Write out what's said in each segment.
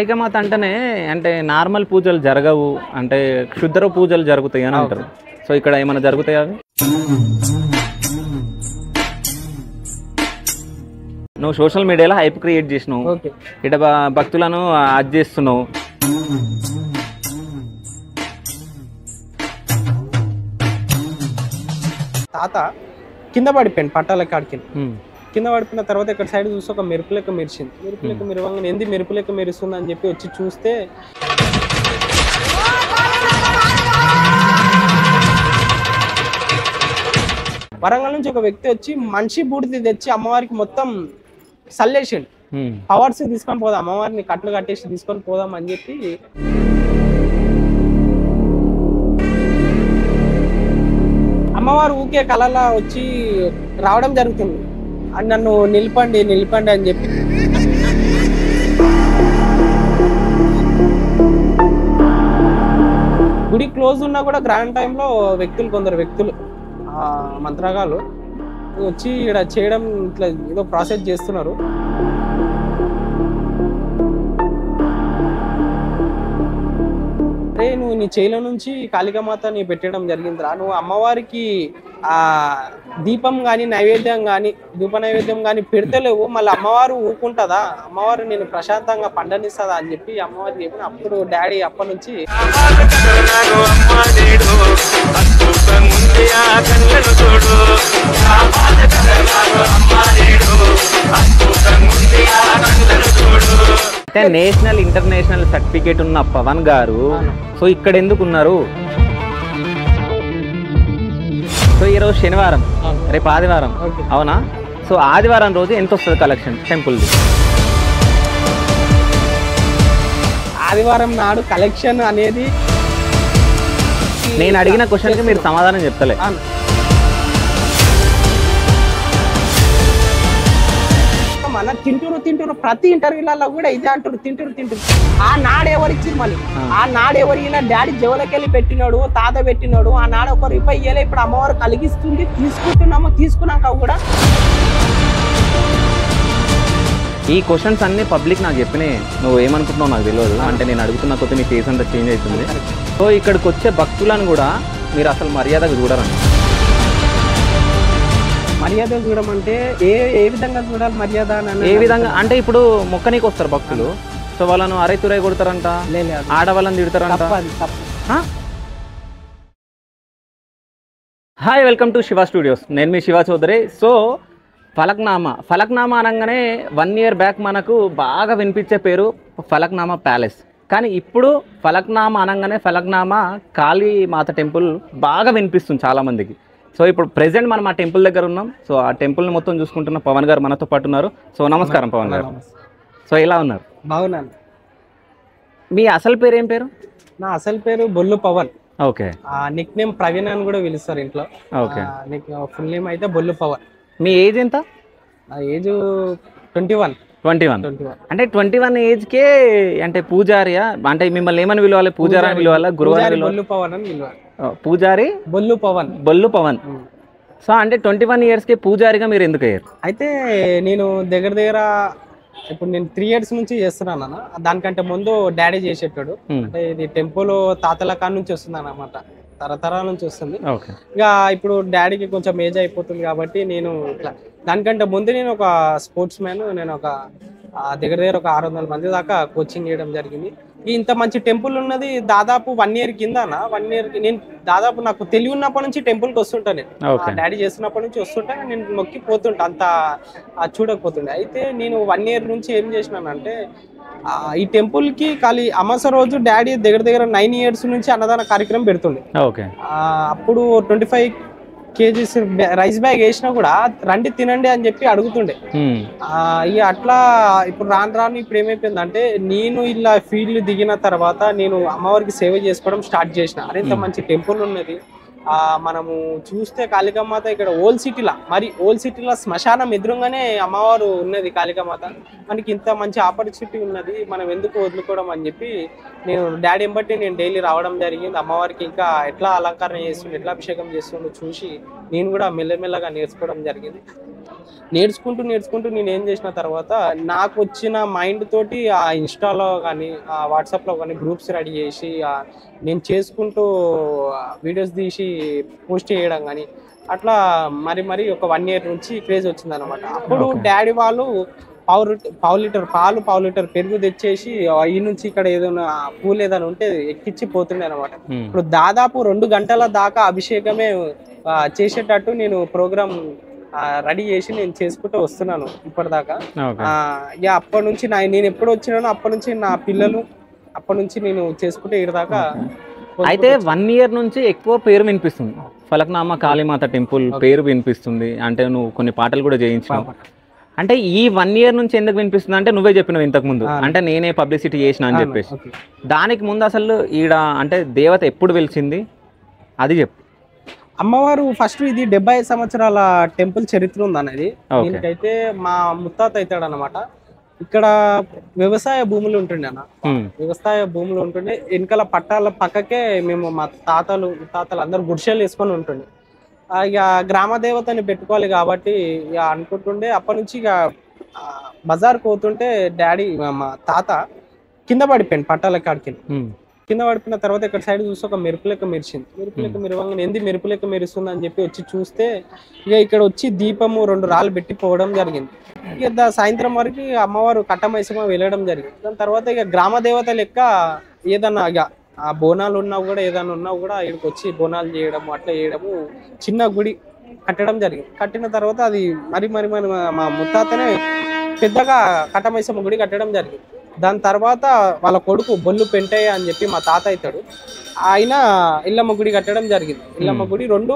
కాళికామాత అంటేనే అంటే నార్మల్ పూజలు జరగవు, అంటే క్షుద్ర పూజలు జరుగుతాయి అని అంటారు. సో ఇక్కడ ఏమైనా జరుగుతాయి అవి? నువ్వు సోషల్ మీడియాలో హైప్ క్రియేట్ చేసినావు, ఇట భక్తులను అది చేస్తున్నావు. తాత కింద పడిపోయింది పట్టాల కాడికి. కింద పడిపోయిన తర్వాత ఇక్కడ సైడ్ చూసి ఒక మెరుపు లెక్క మెరిచింది. మెరుపు లెక్క మెరవంగానే ఏంది మెరుపు లెక్క మెరుస్తుంది అని చెప్పి వచ్చి చూస్తే వరంగల్ నుంచి ఒక వ్యక్తి వచ్చి మనిషి బూడిది తెచ్చి అమ్మవారికి మొత్తం సల్లేసిండు. పవర్స్ తీసుకొని పోదాం, అమ్మవారిని కట్లు కట్టేసి తీసుకొని పోదాం అని చెప్పి అమ్మవారు ఊకే కళలా వచ్చి రావడం జరుగుతుంది. నన్ను నిలపండి నిలపండి అని చెప్పి గుడి క్లోజ్ ఉన్నా కూడా గ్రాండ్ టైంలో కొందరు వ్యక్తులు మంత్రగాళ్ళు వచ్చి ఇక్కడ చేయడం ఇట్లా ఏదో ప్రాసెస్ చేస్తున్నారు. అరే నువ్వు నీ చేల నుంచి కాళికామాతని పెట్టడం జరిగిందిరా, నువ్వు అమ్మవారికి ఆ దీపం కానీ నైవేద్యం కానీ ధూప నైవేద్యం కానీ పెడతలేవు, మళ్ళీ అమ్మవారు ఊరుకుంటుందా, అమ్మవారు నేను ప్రశాంతంగా పండనిస్తుందా అని చెప్పి అమ్మవారు చెప్పిన. అప్పుడు డాడీ అప్పటి నుంచి అంటే నేషనల్ ఇంటర్నేషనల్ సర్టిఫికేట్ ఉన్న పవన్ గారు సో ఇక్కడ ఎందుకు ఉన్నారు? సో ఈరోజు శనివారం, రేపు ఆదివారం అవునా? సో ఆదివారం రోజు ఎంత వస్తుంది కలెక్షన్ టెంపుల్ది? ఆదివారం నాడు కలెక్షన్ అనేది నేను అడిగిన క్వశ్చన్కి మీరు సమాధానం చెప్తలే. మన తింటూరు ప్రతి ఇంటర్వ్యూలలో కూడా ఇదే అంటారు, తింటూరు. ఆ నాడు ఎవరు ఇచ్చింది మళ్ళీ, ఆ నాడు ఎవరు ఇలా డాడీ జోలకెళ్ళి పెట్టినాడు, తాత పెట్టినాడు, ఆ నాడు ఒక రూపాయి ఇయ్యలే. ఇప్పుడు అమ్మవారు కలిగిస్తుంది, తీసుకున్నాక కూడా ఈ క్వశ్చన్స్ అన్ని పబ్లిక్ నాకు చెప్పినాయి. నువ్వు ఏమనుకుంటున్నావు నాకు తెలియదు, అంటే నేను అడుగుతున్న కొద్ది నీ ఫేస్ అంతా చేంజ్ అవుతుంది. సో ఇక్కడికి వచ్చే భక్తులను కూడా మీరు అసలు మర్యాదగా చూడరండి. మర్యాద చూడడం అంటే ఏ విధంగా చూడాలి మర్యాద? ఏ విధంగా అంటే ఇప్పుడు మొక్కనీకి వస్తారు భక్తులు, సో వాళ్ళను అరే తురై కొడతారంట, ఆడవాళ్ళని తిడతారంట. Hi, welcome to Shiva studios. నేను మీ శివ చౌదరి. సో ఫలక్నామా అనగానే 1 year బ్యాక్ మనకు బాగా వినిపించే పేరు ఫలక్నామా ప్యాలెస్. కానీ ఇప్పుడు ఫలక్నామా అనగానే ఫలక్నామా కాళీమాత టెంపుల్ బాగా వినిపిస్తుంది చాలామందికి. సో ఇప్పుడు ప్రెసెంట్ మనం ఆ టెంపుల్ దగ్గర ఉన్నాం. సో ఆ టెంపుల్ని మొత్తం చూసుకుంటున్న పవన్ గారు మనతో పాటు ఉన్నారు. సో నమస్కారం పవన్ గారు. సో ఎలా ఉన్నారు? బాగున్నాను. మీ అసలు పేరు ఏం పేరు? నా అసలు పేరు Bollu Pavan. Okay. Nickname Praveen అని కూడా పిలుస్తారు ఇంట్లో. ఓకే. ఫుల్ నేమ్ అయితే బొల్లు పవన్. మీ ఏజ్ ఎంత? నా ఏజ్ 21. అంటే 21 ఏజ్కే అంటే పూజారియా? అంటే మిమ్మల్ని ఏమని పిలవాలి? పూజారి అని పిలవాలా, గురువారి? బొల్లు పవన్ అని పిలవాలి. పూజారి బొల్లు పవన్. సో అంటే 21 yearsకి పూజారిగా మీరు ఎందుకు అయ్యారు? అయితే నేను దగ్గర ఇప్పుడు నేను 3 years నుంచి చేస్తున్నాను అన్న. దానికంటే ముందు డాడీ చేసేటాడు. అంటే ఇది టెంపుల్ తాతల కాడ నుంచి వస్తుంది అన్నమాట, తరతరాల నుంచి వస్తుంది. ఇక ఇప్పుడు డాడీకి కొంచెం ఏజ్ అయిపోతుంది కాబట్టి నేను ఇట్లా దానికంటే ముందు నేను ఒక స్పోర్ట్స్ మ్యాన్. నేను ఒక దగ్గర ఒక 600 మంది దాకా కోచింగ్ చేయడం జరిగింది. ఇంత మంచి టెంపుల్ ఉన్నది దాదాపు 1 year కింద. 1 yearకి నేను దాదాపు నాకు తెలివి ఉన్నప్పటి నుంచి టెంపుల్కి వస్తుంటా. నేను డాడీ చేస్తున్నప్పటి నుంచి వస్తుంటా, నేను మొక్కి పోతుంటా, అంత చూడకపోతుండే. అయితే నేను 1 year నుంచి ఏం చేసినానంటే ఈ టెంపుల్ కి ఖాళీ అమాస రోజు డాడీ దగ్గర 9 years నుంచి అన్నదాన కార్యక్రమం పెడుతుండే. అప్పుడు 25 kgs రైస్ బ్యాగ్ వేసినా కూడా రండి తినండి అని చెప్పి అడుగుతుండే. ఇక అట్లా ఇప్పుడు రాను ఇప్పుడు ఏమైపోయిందంటే నేను ఇలా ఫీల్డ్ దిగిన తర్వాత నేను అమ్మవారికి సేవ చేసుకోవడం స్టార్ట్ చేసిన. అరేంత మంచి టెంపుల్ ఉన్నది, మనము చూస్తే కాళికామాత ఇక్కడ ఓల్డ్ సిటీలో శ్మశానం ఎదురుగానే అమ్మవారు ఉన్నది కాళికామాత. మనకి ఇంత మంచి ఆపర్చునిటీ ఉన్నది, మనం ఎందుకు వదులుకోవడం అని చెప్పి నేను డాడీ బట్టి నేను డైలీ రావడం జరిగింది. అమ్మవారికి ఇంకా ఎట్లా అలంకరణ చేస్తుండే, ఎట్లా అభిషేకం చేస్తుండో చూసి నేను కూడా మెల్లమెల్లగా నేర్చుకోవడం జరిగింది. నేర్చుకుంటూ నేర్చుకుంటూ నేను ఏం చేసిన తర్వాత నాకు వచ్చిన మైండ్ తోటి ఆ ఇన్స్టాలో కానీ ఆ వాట్సాప్లో కానీ గ్రూప్స్ రెడీ చేసి నేను చేసుకుంటూ వీడియోస్ తీసి పోస్ట్ చేయడం కానీ అట్లా మరి ఒక 1 year నుంచి క్రేజ్ వచ్చింది అనమాట. అప్పుడు డాడీ వాళ్ళు పావు లీటర్ పాలు, పావు లీటర్ పెరుగు తెచ్చేసి ఈ నుంచి ఇక్కడ ఏదైనా పూలు ఏదైనా ఉంటే ఎక్కించి పోతుండే అనమాట. ఇప్పుడు దాదాపు 2 గంటల దాకా అభిషేకమే చేసేటట్టు నేను ప్రోగ్రామ్ రెడీ చేసి నేను చేసుకుంటూ వస్తున్నాను ఇప్పటిదాకా. అప్పటి నుంచి నేను ఎప్పుడు వచ్చినానో అప్పటి నుంచి నా పిల్లలు అప్పటి నుంచి నేను చేసుకుంటే ఇక్కడిదాకా. అయితే 1 year నుంచి ఎక్కువ పేరు వినిపిస్తుంది, ఫలక్నామా కాళీమాత టెంపుల్ పేరు వినిపిస్తుంది. అంటే నువ్వు కొన్ని పాటలు కూడా చేయించావు. అంటే ఈ 1 year నుంచి ఎందుకు వినిపిస్తుంది అంటే నువ్వే చెప్పినావు ఇంతకు ముందు, అంటే నేనే పబ్లిసిటీ చేసిన అని చెప్పేసి. దానికి ముందు అసలు ఈడ అంటే దేవత ఎప్పుడు వెలిసింది అది చెప్పు. అమ్మవారు ఫస్ట్ ఇది 75 సంవత్సరాల టెంపుల్ చరిత్ర ఉంది అనేది. దీనికైతే మా ముత్తాత అవుతాడు అనమాట. ఇక్కడ వ్యవసాయ భూములు ఉంటుండే అన్న, వ్యవసాయ భూములు ఉంటుండే. వెనకాల పట్టాల పక్కకే మేము మా తాతలు అందరు గుడిసెలు వేసుకొని ఉంటుండే. ఇక గ్రామ దేవతని పెట్టుకోవాలి కాబట్టి ఇక అనుకుంటుండే. అప్పటి నుంచి ఇక బజార్కి పోతుంటే డాడీ మా తాత కింద పడిపోయింది పట్టాల కాడికి. కింద పడిపోయిన తర్వాత ఇక్కడ సైడ్ చూసి ఒక మెరుపు లెక్క మెరిచింది. మెరుపు లెక్క మెరవంగానే ఏంది మెరుపు లెక్క మెరుస్తుంది అని చెప్పి వచ్చి చూస్తే ఇక ఇక్కడ వచ్చి దీపము 2 రాళ్ళు పెట్టి పోవడం జరిగింది. ఇక సాయంత్రం వరకు అమ్మవారు కట్టమైసమ వెళ్ళడం జరిగింది. దాని తర్వాత ఇక గ్రామ దేవత లెక్క ఏదన్నా ఇక ఆ బోనాలు ఉన్నా కూడా ఏదైనా ఉన్నా కూడా ఇక్కడికి వచ్చి బోనాలు చేయడము అట్లా చేయడము చిన్న గుడి కట్టడం జరిగింది. కట్టిన తర్వాత అది మరి మా ముత్తాతనే పెద్దగా కట్టమైసమ్మ గుడి కట్టడం జరిగింది. దాని తర్వాత వాళ్ళ కొడుకు బొల్లు పెంటయ్య అని చెప్పి మా తాత అవుతాడు, ఆయన ఇల్లమ్మ గుడి కట్టడం జరిగింది. ఇల్లమ్మ గుడి 2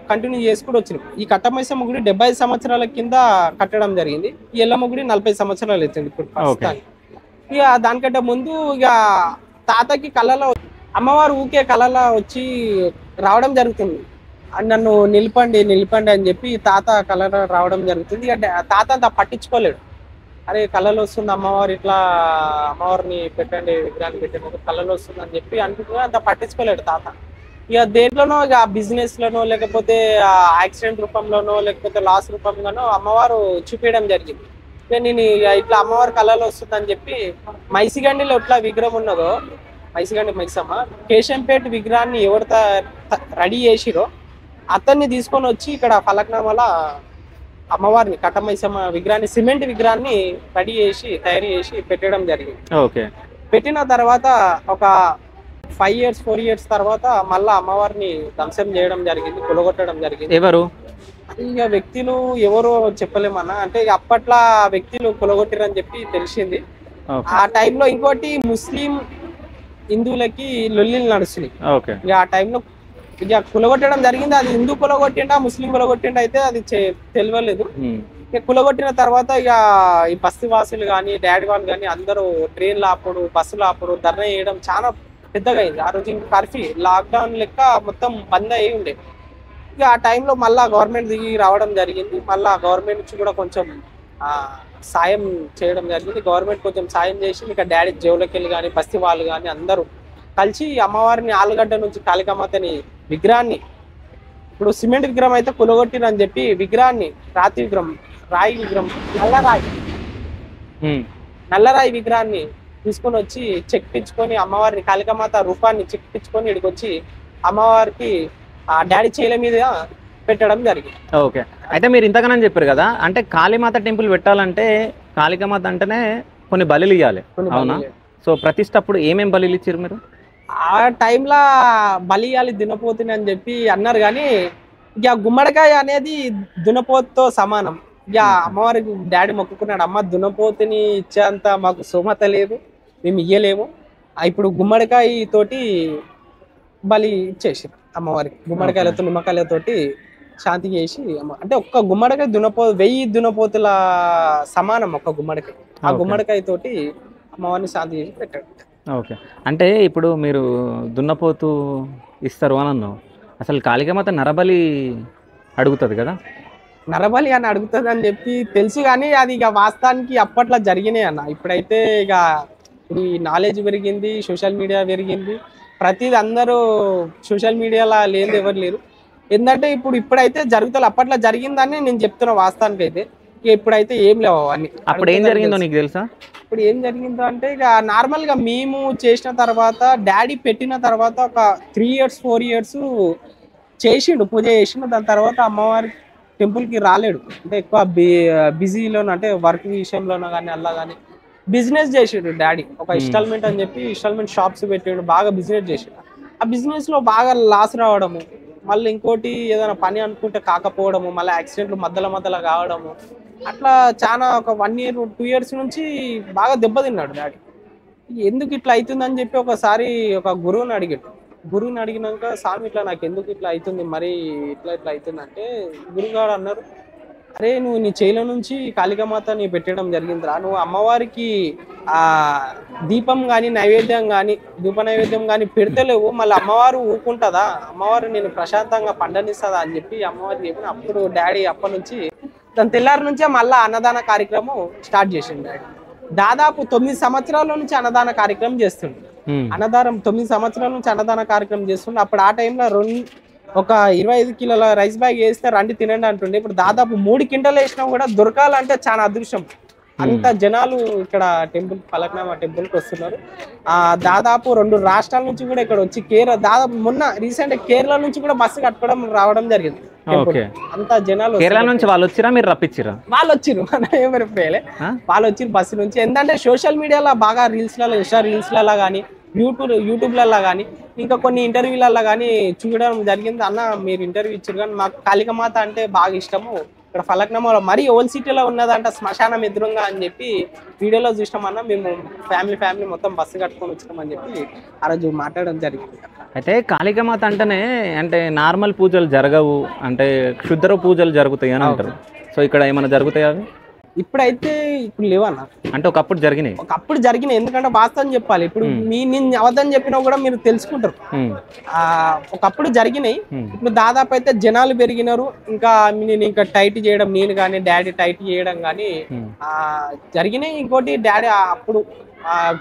కంటిన్యూ చేసుకుంటూ వచ్చినాయి. ఈ కట్టమైసమ్మ గుడి 75 సంవత్సరాల కింద కట్టడం జరిగింది. ఈ ఇల్లమ్మ గుడి 40 సంవత్సరాలు అవుతుంది ఇప్పుడు ప్రస్తుతానికి. ఇక దానికంటే ముందు ఇక తాతకి కళలో అమ్మవారు ఊకే కళలో వచ్చి రావడం జరుగుతుంది. నన్ను నిలపండి అని చెప్పి తాత కళలో రావడం జరుగుతుంది. ఇక తాత అంత పట్టించుకోలేడు. అరే కళలు వస్తుంది అమ్మవారు, ఇట్లా అమ్మవారిని పెట్టండి, విగ్రహాన్ని పెట్టండి, కళలు వస్తుంది అని చెప్పి అనుకుంటున్నా. అంత పట్టించుకోలేడు తాత. ఇక దేంట్లోనో ఇక బిజినెస్ లోనో లేకపోతే యాక్సిడెంట్ రూపంలోనో లేకపోతే లాస్ రూపంలోనో అమ్మవారు చూపించడం జరిగింది. నేను ఇట్లా అమ్మవారి కళలు వస్తుంది అని చెప్పి మైసిగండిలో ఎట్లా విగ్రహం ఉన్నదో మైసిగండి మైసమ్మ కేశంపేట విగ్రహాన్ని ఎవరు రెడీ చేసిరో అతన్ని తీసుకొని వచ్చి ఇక్కడ ఫలక్నామాల అమ్మవారిని కట్టమైసమ్మ విగ్రహాన్ని సిమెంట్ విగ్రహాన్ని రెడీ చేసి తయారు చేసి పెట్టడం జరిగింది. పెట్టిన తర్వాత ఒక 5 years 4 years తర్వాత మళ్ళా అమ్మవారిని ధ్వంసం చేయడం జరిగింది, కొలగొట్టడం జరిగింది. ఎవరు ఇక వ్యక్తులు ఎవరో చెప్పలేమన్నా, అంటే అప్పట్లో వ్యక్తులు కొలగొట్టిరని చెప్పి తెలిసింది. ఆ టైంలో ఇంకోటి ముస్లిం హిందువులకి లొల్లిలు నడుస్తున్నాయి. ఇక ఆ టైంలో ఇక కులగొట్టడం జరిగింది. అది హిందూ కులగొట్టిండా ముస్లిం కులగొట్టిండా అయితే అది తెలియలేదు. ఇక కులగొట్టిన తర్వాత ఇక ఈ బస్తీవాసులు కానీ డాడీ వాళ్ళు కానీ అందరూ ట్రైన్లు ఆపుడు బస్సులు ఆపుడు ధర్నా చేయడం చాలా పెద్దగా అయింది. ఆ రోజు ఇంకా కర్ఫ్యూ లాక్డౌన్ లెక్క మొత్తం బంద్ అయ్యి ఉండే. ఇక ఆ టైంలో మళ్ళీ గవర్నమెంట్ దిగి రావడం జరిగింది. మళ్ళీ గవర్నమెంట్ నుంచి కూడా కొంచెం సాయం చేయడం జరిగింది. గవర్నమెంట్ కొంచెం సాయం చేసి ఇక డాడీ జేవులకెళ్ళి కానీ బస్తీ వాళ్ళు కానీ అందరూ కలిసి అమ్మవారిని ఆలుగడ్డ నుంచి కాళికామాతని విగ్రహాన్ని, ఇప్పుడు సిమెంట్ విగ్రహం అయితే కులగొట్టిరని చెప్పి విగ్రహాన్ని రాయి విగ్రహం నల్లరాయి విగ్రహాన్ని తీసుకొని వచ్చి చెక్కించుకొని అమ్మవారిని కాళికామాత రూపాన్ని చెక్కించుకొని ఇక్కడికి వచ్చి అమ్మవారికి ఆ డాడీ చేల మీద పెట్టడం జరిగింది. ఓకే, అయితే మీరు ఇంతకన్నా చెప్పారు కదా, అంటే కాళీమాత టెంపుల్ పెట్టాలంటే కాళికామాత అంటేనే కొన్ని బలులు ఇవ్వాలి, అవునా? సో ప్రతిష్టప్పుడు ఏమేమి బలులు ఇచ్చారు మీరు? ఆ టైంలో బలి ఇవ్వాలి దున్నపోతుని అని చెప్పి అన్నారు, కానీ ఇక గుమ్మడికాయ అనేది దున్నపోతుతో సమానం. ఇక అమ్మవారికి డాడీ మొక్కుకున్నాడు, అమ్మ దున్నపోతుని ఇచ్చేంత మాకు స్తోమత లేదు, మేము ఇయ్యలేము. ఇప్పుడు గుమ్మడికాయ తోటి బలి ఇచ్చేసి అమ్మవారికి గుమ్మడికాయలతో నిమ్మకాయలతోటి శాంతి చేసి, అంటే ఒక్క గుమ్మడికాయ 1000 దున్నపోతుల సమానం ఒక్క గుమ్మడికాయ. ఆ గుమ్మడికాయ తోటి అమ్మవారిని శాంతి చేసి పెట్టాడు. ఓకే, అంటే ఇప్పుడు మీరు దున్నపోతు ఇస్తారు అని అన్నావు, అసలు కాళికామాత నరబలి అడుగుతుంది కదా? నరబలి అని అడుగుతుంది అని చెప్పి తెలుసు, కానీ అది ఇక వాస్తవానికి అప్పట్లో జరిగినాయి అన్న. ఇప్పుడైతే ఇక ఈ నాలెడ్జ్ పెరిగింది, సోషల్ మీడియా పెరిగింది, ప్రతిది అందరూ సోషల్ మీడియాలో లేదు ఎవరు లేరు. ఏంటంటే ఇప్పుడైతే జరుగుతుంది, అప్పట్లో జరిగిందని నేను చెప్తున్నా వాస్తవానికి అయితే. ఇక ఇప్పుడైతే ఏం లేవు అవన్నీ. అప్పుడు ఏం జరిగిందో నీకు తెలుసా? ఇప్పుడు ఏం జరిగిందో అంటే ఇక నార్మల్గా మేము చేసిన తర్వాత డాడీ పెట్టిన తర్వాత ఒక 3 years 4 years చేసిండు, పూజ చేసిండు. దాని తర్వాత అమ్మవారి టెంపుల్కి రాలేడు. అంటే ఎక్కువ బిజీలోనూ, అంటే వర్క్ విషయంలోనూ కానీ అలా కానీ బిజినెస్ చేసిండు డాడీ. ఒక ఇన్స్టాల్మెంట్ అని చెప్పి ఇన్స్టాల్మెంట్ షాప్స్ పెట్టాడు, బాగా బిజినెస్ చేసిండు. ఆ బిజినెస్లో బాగా లాస్ రావడము, మళ్ళీ ఇంకోటి ఏదైనా పని అనుకుంటే కాకపోవడము, మళ్ళీ యాక్సిడెంట్లు మధ్యలో కావడము, అట్లా చాలా ఒక 1 year 2 years నుంచి బాగా దెబ్బతిన్నాడు డాడీ. ఎందుకు ఇట్లా అవుతుందని చెప్పి ఒకసారి ఒక గురువుని అడిగాడు. గురువుని అడిగినాక, స్వామి ఇట్లా నాకు ఎందుకు ఇట్లా అవుతుంది, మరి ఇట్లా అవుతుంది అంటే, గురుగారు అన్నారు, అరే నువ్వు నీ చేల నుంచి కాళికామాత నీ పెట్టడం జరిగిందిరా, నువ్వు అమ్మవారికి ఆ దీపం కానీ నైవేద్యం కానీ ధూప నైవేద్యం కానీ పెడతలేవు, మళ్ళీ అమ్మవారు ఊరుకుంటుందా, అమ్మవారు నేను ప్రశాంతంగా పండనిస్తుందా అని చెప్పి అమ్మవారు చెప్పిన. అప్పుడు డాడీ అప్పటి నుంచి దాని తెల్లారి నుంచే మళ్ళీ అన్నదాన కార్యక్రమం స్టార్ట్ చేసిండు డాడీ. దాదాపు 9 సంవత్సరాల నుంచి అన్నదాన కార్యక్రమం చేస్తుండే. అన్నదానం 9 సంవత్సరాల నుంచి అన్నదాన కార్యక్రమం చేస్తుండే. అప్పుడు ఆ టైంలో ఒక 25 కిలోల రైస్ బ్యాగ్ వేస్తే రండి తినండి అంటుండే. ఇప్పుడు దాదాపు 3 క్వింటాలు వేసినా కూడా దొరకాలంటే చాలా అదృష్టం. అంత జనాలు ఇక్కడ టెంపుల్, ఫలక్నామా టెంపుల్కి వస్తున్నారు. దాదాపు 2 రాష్ట్రాల నుంచి కూడా ఇక్కడ వచ్చి దాదాపు మొన్న రీసెంట్ కేరళ నుంచి కూడా బస్సు కట్టుకోవడం రావడం జరిగింది. అంత జనాలు కేరళ నుంచి వాళ్ళు వచ్చిరా, మీరు రప్పించిరా? వాళ్ళు వచ్చిరు, వాళ్ళు వచ్చిరు బస్సు నుంచి. ఎందుకంటే సోషల్ మీడియాలో బాగా రీల్స్లలో, ఇన్స్టా రీల్స్లలో కానీ యూట్యూబ్లలో కానీ ఇంకా కొన్ని ఇంటర్వ్యూలలో కానీ చూడడం జరిగింది. అన్న మీరు ఇంటర్వ్యూ ఇచ్చారు కానీ మాకు కాళికామాత అంటే బాగా ఇష్టము, ఇక్కడ ఫలక్నామాలో మరీ ఓల్డ్ సిటీలో ఉన్నదంట శ్మశానం ఎదురుగా అని చెప్పి వీడియోలో చూసినామన్నా, మేము ఫ్యామిలీ మొత్తం బస్సు కట్టుకొని వచ్చినామని చెప్పి ఆ రోజు మాట్లాడడం జరిగింది. అయితే కాళికామాత అంటేనే అంటే నార్మల్ పూజలు జరగవు, అంటే క్షుద్ర పూజలు జరుగుతాయి అని అంటారు. సో ఇక్కడ ఏమైనా జరుగుతాయి అవి? ఇప్పుడు లేవన్నా, అంటే ఒకప్పుడు జరిగినాయి. ఎందుకంటే వాస్తవం చెప్పాలి, ఇప్పుడు నేను అవద్దని చెప్పినా కూడా మీరు తెలుసుకుంటారు. ఒకప్పుడు జరిగినాయి, ఇప్పుడు దాదాపు అయితే జనాలు పెరిగినారు. ఇంకా టైట్ చేయడం, నేను కానీ డాడీ టైట్ చేయడం కానీ జరిగినాయి. ఇంకోటి డాడీ అప్పుడు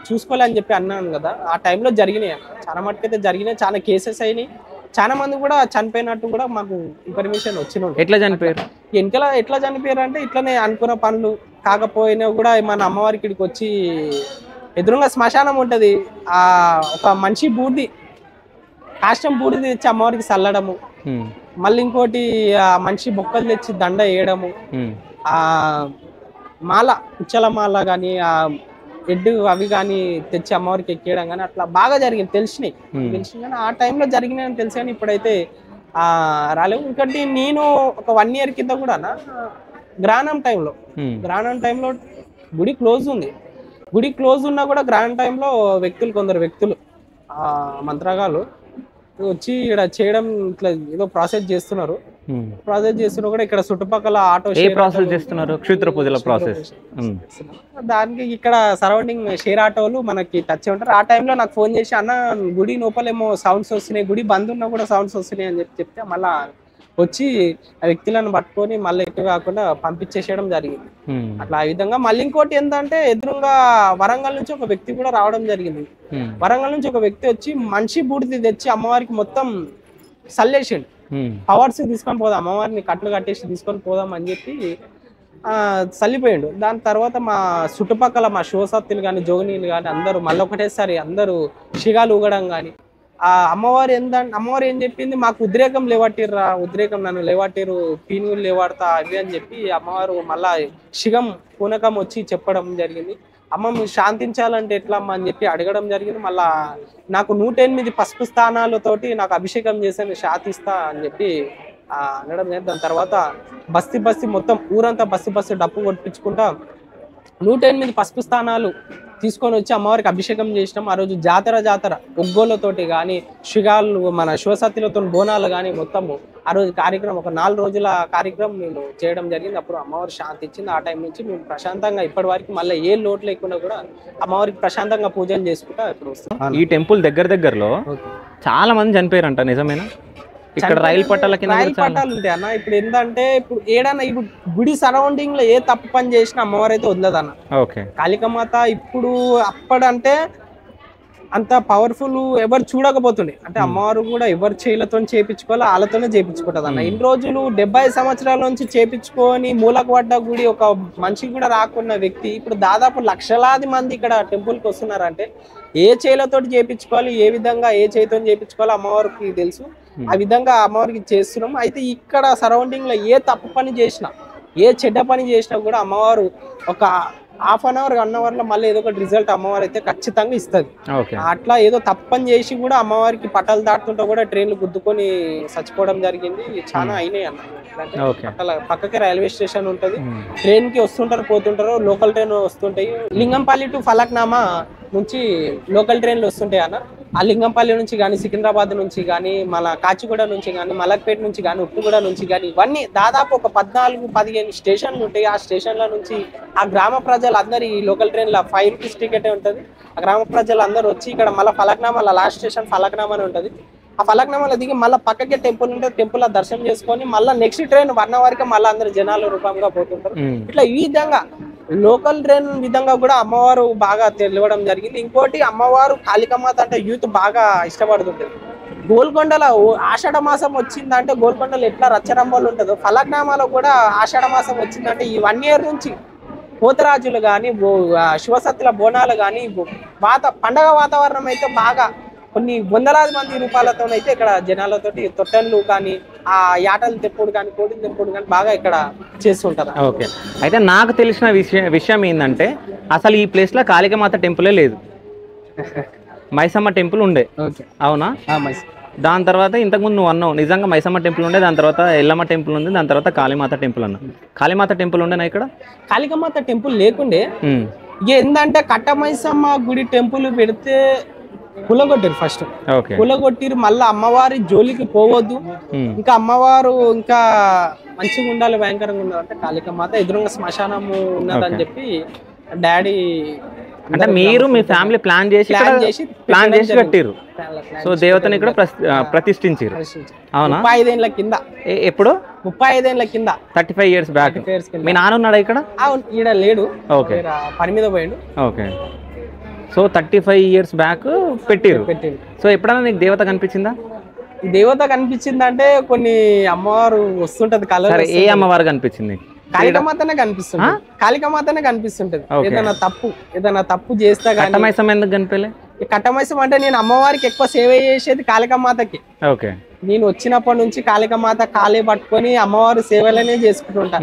చూసుకోలే అని చెప్పి అన్నాను కదా, ఆ టైంలో జరిగినాయి, చాలా మటుకైతే జరిగినాయి. చాలా కేసెస్ అయినాయి, చాలా మంది కూడా చనిపోయినట్టు కూడా మాకు ఇన్ఫర్మేషన్ వచ్చిన. ఎట్లా చనిపోయారు? ఎట్లా చనిపోయారు అంటే ఇట్లనే అనుకున్న పనులు కాకపోయినా కూడా మన అమ్మవారికి ఇక్కడికి వచ్చి ఎదురుగా శ్మశానం ఉంటుంది, ఒక మనిషి బూడిది కాష్టం బూడిది తెచ్చి అమ్మవారికి చల్లడము, మళ్ళీ ఇంకోటి మనిషి బొక్కలు తెచ్చి దండ వేయడము, మాల ఉచ్చల మాల కానీ ఎడ్డు అవి కానీ తెచ్చి అమ్మవారికి ఎక్కేయడం కానీ అట్లా బాగా జరిగింది. తెలిసినాయి కానీ ఆ టైంలో జరిగినాయని తెలిసి కానీ ఇప్పుడైతే రాలేవు. ఇంకోటి నేను ఒక 1 year కింద కూడా గ్రానం టైంలో గుడి క్లోజ్ ఉంది. గుడి క్లోజ్ ఉన్నా కూడా గ్రానం టైంలో కొందరు వ్యక్తులు మంత్రగాళ్ళు వచ్చి ఇక్కడ చేయడం, ఇట్లా ఏదో ప్రాసెస్ చేస్తున్నారు కూడా. ఇక్కడ చుట్టుపక్కల ఆటో ప్రాసెస్ చేస్తున్నారు, క్షుద్ర పూజల ప్రాసెస్. దానికి ఇక్కడ సరౌండింగ్ షేర్ ఆటోలు మనకి టచ్ ఉంటారు. ఆ టైంలో నాకు ఫోన్ చేసి, అన్న గుడి లోపలేమో సౌండ్స్ వస్తున్నాయి, గుడి బంద్ ఉన్నా కూడా సౌండ్స్ వస్తున్నాయి అని చెప్తే మళ్ళా వచ్చి ఆ వ్యక్తులను పట్టుకొని మళ్ళీ ఎక్కువ కాకుండా పంపించేసేయడం జరిగింది. అట్లా ఆ విధంగా. మళ్ళీ ఇంకోటి ఏంటంటే ఎదురుగా వరంగల్ నుంచి ఒక వ్యక్తి కూడా రావడం జరిగింది. వరంగల్ నుంచి ఒక వ్యక్తి వచ్చి మనిషి బూడిది తెచ్చి అమ్మవారికి మొత్తం సల్లేసిండు. పవర్స్ తీసుకొని పోదాం, అమ్మవారిని కట్లు కట్టేసి తీసుకొని పోదాం అని చెప్పి చల్లిపోయిండు. దాని తర్వాత మా చుట్టుపక్కల మా శివసత్తులు కానీ జోగినీలు కానీ అందరూ మళ్ళీ ఒకటేసారి అందరూ శిగాలు ఊగడం కానీ, అమ్మవారు ఏం చెప్పింది, మాకు ఉద్రేకం నన్ను లేవాటిరు, పీనుగులు లేవాడతా అవి అని చెప్పి అమ్మవారు మళ్ళా శిగం పూనకం వచ్చి చెప్పడం జరిగింది. అమ్మ మీరు శాంతించాలంటే ఎట్లా అమ్మ అని చెప్పి అడగడం జరిగింది. మళ్ళా నాకు 108 పసుపు స్థానాలతోటి నాకు అభిషేకం చేసి శాంతిస్తా అని చెప్పి అనడం జరిగింది. దాని తర్వాత బస్తీ మొత్తం ఊరంతా బస్సు డప్పు కొట్టించుకుంటా 108 పసుపు స్థానాలు తీసుకొని వచ్చి అమ్మవారికి అభిషేకం చేసినాం. ఆ రోజు జాతర ఒగ్గోళ్ళతోటి కానీ శిగాలు మన శివసత్తులతో బోనాలు కానీ మొత్తము ఆ రోజు కార్యక్రమం ఒక 4 రోజుల కార్యక్రమం మేము చేయడం జరిగింది. అప్పుడు అమ్మవారు శాంతి ఇచ్చింది. ఆ టైం నుంచి మేము ప్రశాంతంగా ఇప్పటి వరకు మళ్ళీ ఏ లోటు లేకుండా కూడా అమ్మవారికి ప్రశాంతంగా పూజలు చేసుకుంటా ఇప్పుడు వస్తాం. ఈ టెంపుల్ దగ్గరలో చాలా మంది చనిపోయారంట, నిజమేనా? ఇక్కడ రైలు పట్టాలు ఉంటాయి అన్న. ఇప్పుడు ఏంటంటే ఇప్పుడు ఏడన్నా ఇప్పుడు గుడి సరౌండింగ్ లో ఏ తప్పు పని చేసినా అమ్మవారు అయితే వదలదన్న. కాళికామాత ఇప్పుడు అప్పుడంటే అంత పవర్ఫుల్ ఎవరు చూడకపోతుండే. అంటే అమ్మవారు కూడా ఎవరు చేతులతో చేపించుకోవాలో వాళ్ళతోనే చేపించుకుంటది అన్న. ఇన్ని రోజులు 70 సంవత్సరాల నుంచి చేపించుకొని మూలకు పడ్డ గుడి ఒక మనిషికి కూడా రాకున్న వ్యక్తి ఇప్పుడు దాదాపు లక్షలాది మంది ఇక్కడ టెంపుల్కి వస్తున్నారంటే ఏ చేతులతోటి చేపించుకోవాలి, ఏ విధంగా ఏ చేతితో చేపించుకోవాలో అమ్మవారికి తెలుసు. ఆ విధంగా అమ్మవారికి చేస్తున్నాం. అయితే ఇక్కడ సరౌండింగ్ లో ఏ తప్పు పని చేసినా, ఏ చెడ్డ పని చేసినా కూడా అమ్మవారు ఒక హాఫ్ అన్ అవర్ 1 అవర్ లో మళ్ళీ ఏదో ఒకటి రిజల్ట్ అమ్మవారు అయితే ఖచ్చితంగా ఇస్తుంది. అట్లా ఏదో తప్పని చేసి కూడా అమ్మవారికి పట్టాలు దాటుతుంటే కూడా ట్రైన్లు గుద్దుకొని చచ్చిపోవడం జరిగింది. చాలా అయినాయి అన్న. పక్కకి రైల్వే స్టేషన్ ఉంటది, ట్రైన్ కి వస్తుంటారు పోతుంటారు, లోకల్ ట్రైన్ వస్తుంటాయి. లింగంపల్లి టు ఫలక్నామా నుంచి లోకల్ ట్రైన్లు వస్తుంటాయి అన్న. ఆ లింగంపల్లి నుంచి కానీ, సికింద్రాబాద్ నుంచి కానీ, మన కాచిగూడ నుంచి కానీ, మలక్పేట నుంచి కానీ, ఉప్పుగూడ నుంచి కానీ, ఇవన్నీ దాదాపు ఒక 14-15 స్టేషన్లు ఉంటాయి. ఆ స్టేషన్ల నుంచి ఆ గ్రామ ప్రజలు అందరు ఈ లోకల్ ట్రైన్లో 5 రూపీస్ టికెట్ ఉంటుంది. ఆ గ్రామ ప్రజలు అందరూ వచ్చి ఇక్కడ మళ్ళీ ఫలక్నామా లాస్ట్ స్టేషన్ ఫలక్నామా అని ఉంటుంది. ఆ ఫలక్నామాలో దిగి మళ్ళీ పక్కకే టెంపుల్ ఉంటుంది, టెంపుల్ దర్శనం చేసుకొని మళ్ళీ నెక్స్ట్ ట్రైన్ 1 అవర్కి మళ్ళీ అందరు జనాల రూపంగా పోతుంటారు. ఇట్లా ఈ విధంగా లోకల్ ట్రైన్ విధంగా కూడా అమ్మవారు బాగా తెలియడం జరిగింది. ఇంకోటి అమ్మవారు కాళికామాత అంటే యూత్ బాగా ఇష్టపడుతుంటుంది. గోల్కొండలో ఆషాఢ మాసం వచ్చిందంటే గోల్కొండలో ఎట్లా రచ్చరంబాలు ఉంటుందో ఫలక్నామాలో కూడా ఆషాఢ మాసం వచ్చిందంటే ఈ 1 ఇయర్ నుంచి పోతరాజులు కానీ, శివసత్తుల బోనాలు కానీ, పండగ వాతావరణం అయితే బాగా కొన్ని వందలాది మంది రూపాయలతోనైతే ఇక్కడ జనాలతోటి తొట్టెళ్ళు కానీ, ఆ యాటలు తెప్పుడు కానీ, కోడిలు తెప్పుడు కానీ బాగా ఇక్కడ చేస్తుంటారు. ఓకే, అయితే నాకు తెలిసిన విషయం ఏంటంటే అసలు ఈ ప్లేస్లో కాళికామాత టెంపులే లేదు, మైసమ్మ టెంపుల్ ఉండే. అవునా? దాని తర్వాత ఇంతకుముందు నువ్వు అన్నావు నిజంగా మైసమ్మ టెంపుల్ ఉండే, దాని తర్వాత ఎల్లమ్మ టెంపుల్ ఉంది, దాని తర్వాత కాళీమాత టెంపుల్ అన్నా. కాళీమాత టెంపుల్ ఉండేనా ఇక్కడ? కాళికామాత టెంపుల్ లేకుండే. ఏంటంటే కట్ట మైసమ్మ గుడి టెంపుల్ పెడితే కులగొట్టారు ఫస్ట్. కులగొట్టిరు, మళ్ళీ అమ్మవారి జోలికి పోవద్దు, ఇంకా అమ్మవారు ఇంకా మంచిగా ఉండాలి, భయంకరంగా ఉండాలి అంటే కాళికామాత ఎదురుగా శ్మశానము ఉన్నదని చెప్పి డాడీ అంటే మీరు మీ ఫ్యామిలీ ప్లాన్ చేసి కట్టిరు. సో దేవతని ఇక్కడ ప్రతిష్ఠించారు. అవునా? 35 ఏళ్ల కింద. ఎప్పుడు? 35 ఏళ్ల కింద, 35 years బ్యాక్. మీ నాన్న ఉన్నాడా ఇక్కడ? ఈడ లేడు, ఓకే, పని మీద పోయాడు. ఓకే, సో 35 years బ్యాక్ పెట్టిరు. సో ఎప్పుడైనా నీకు దేవత కనిపించిందా? దేవత కనిపించిందంటే కొన్ని అమ్మవారు వస్తుంటది కలర్. ఏ అమ్మవారు కనిపించింది? కాళికామాతనే కనిపిస్తుంది. కాళికామాతనే కనిపిస్తుంటది. ఏదైనా తప్పు చేస్తా కానీ. కట్టమైసం ఎందుకు కనిపించలే? కట్టమైసం అంటే నేను అమ్మవారికి ఎక్కువ సేవ చేసేది కాళికామాతకి. ఓకే, నేను వచ్చినప్పటి నుంచి కాళికామాత కాలే పట్టుకొని అమ్మవారు సేవలనే చేసుకుంటుంటా.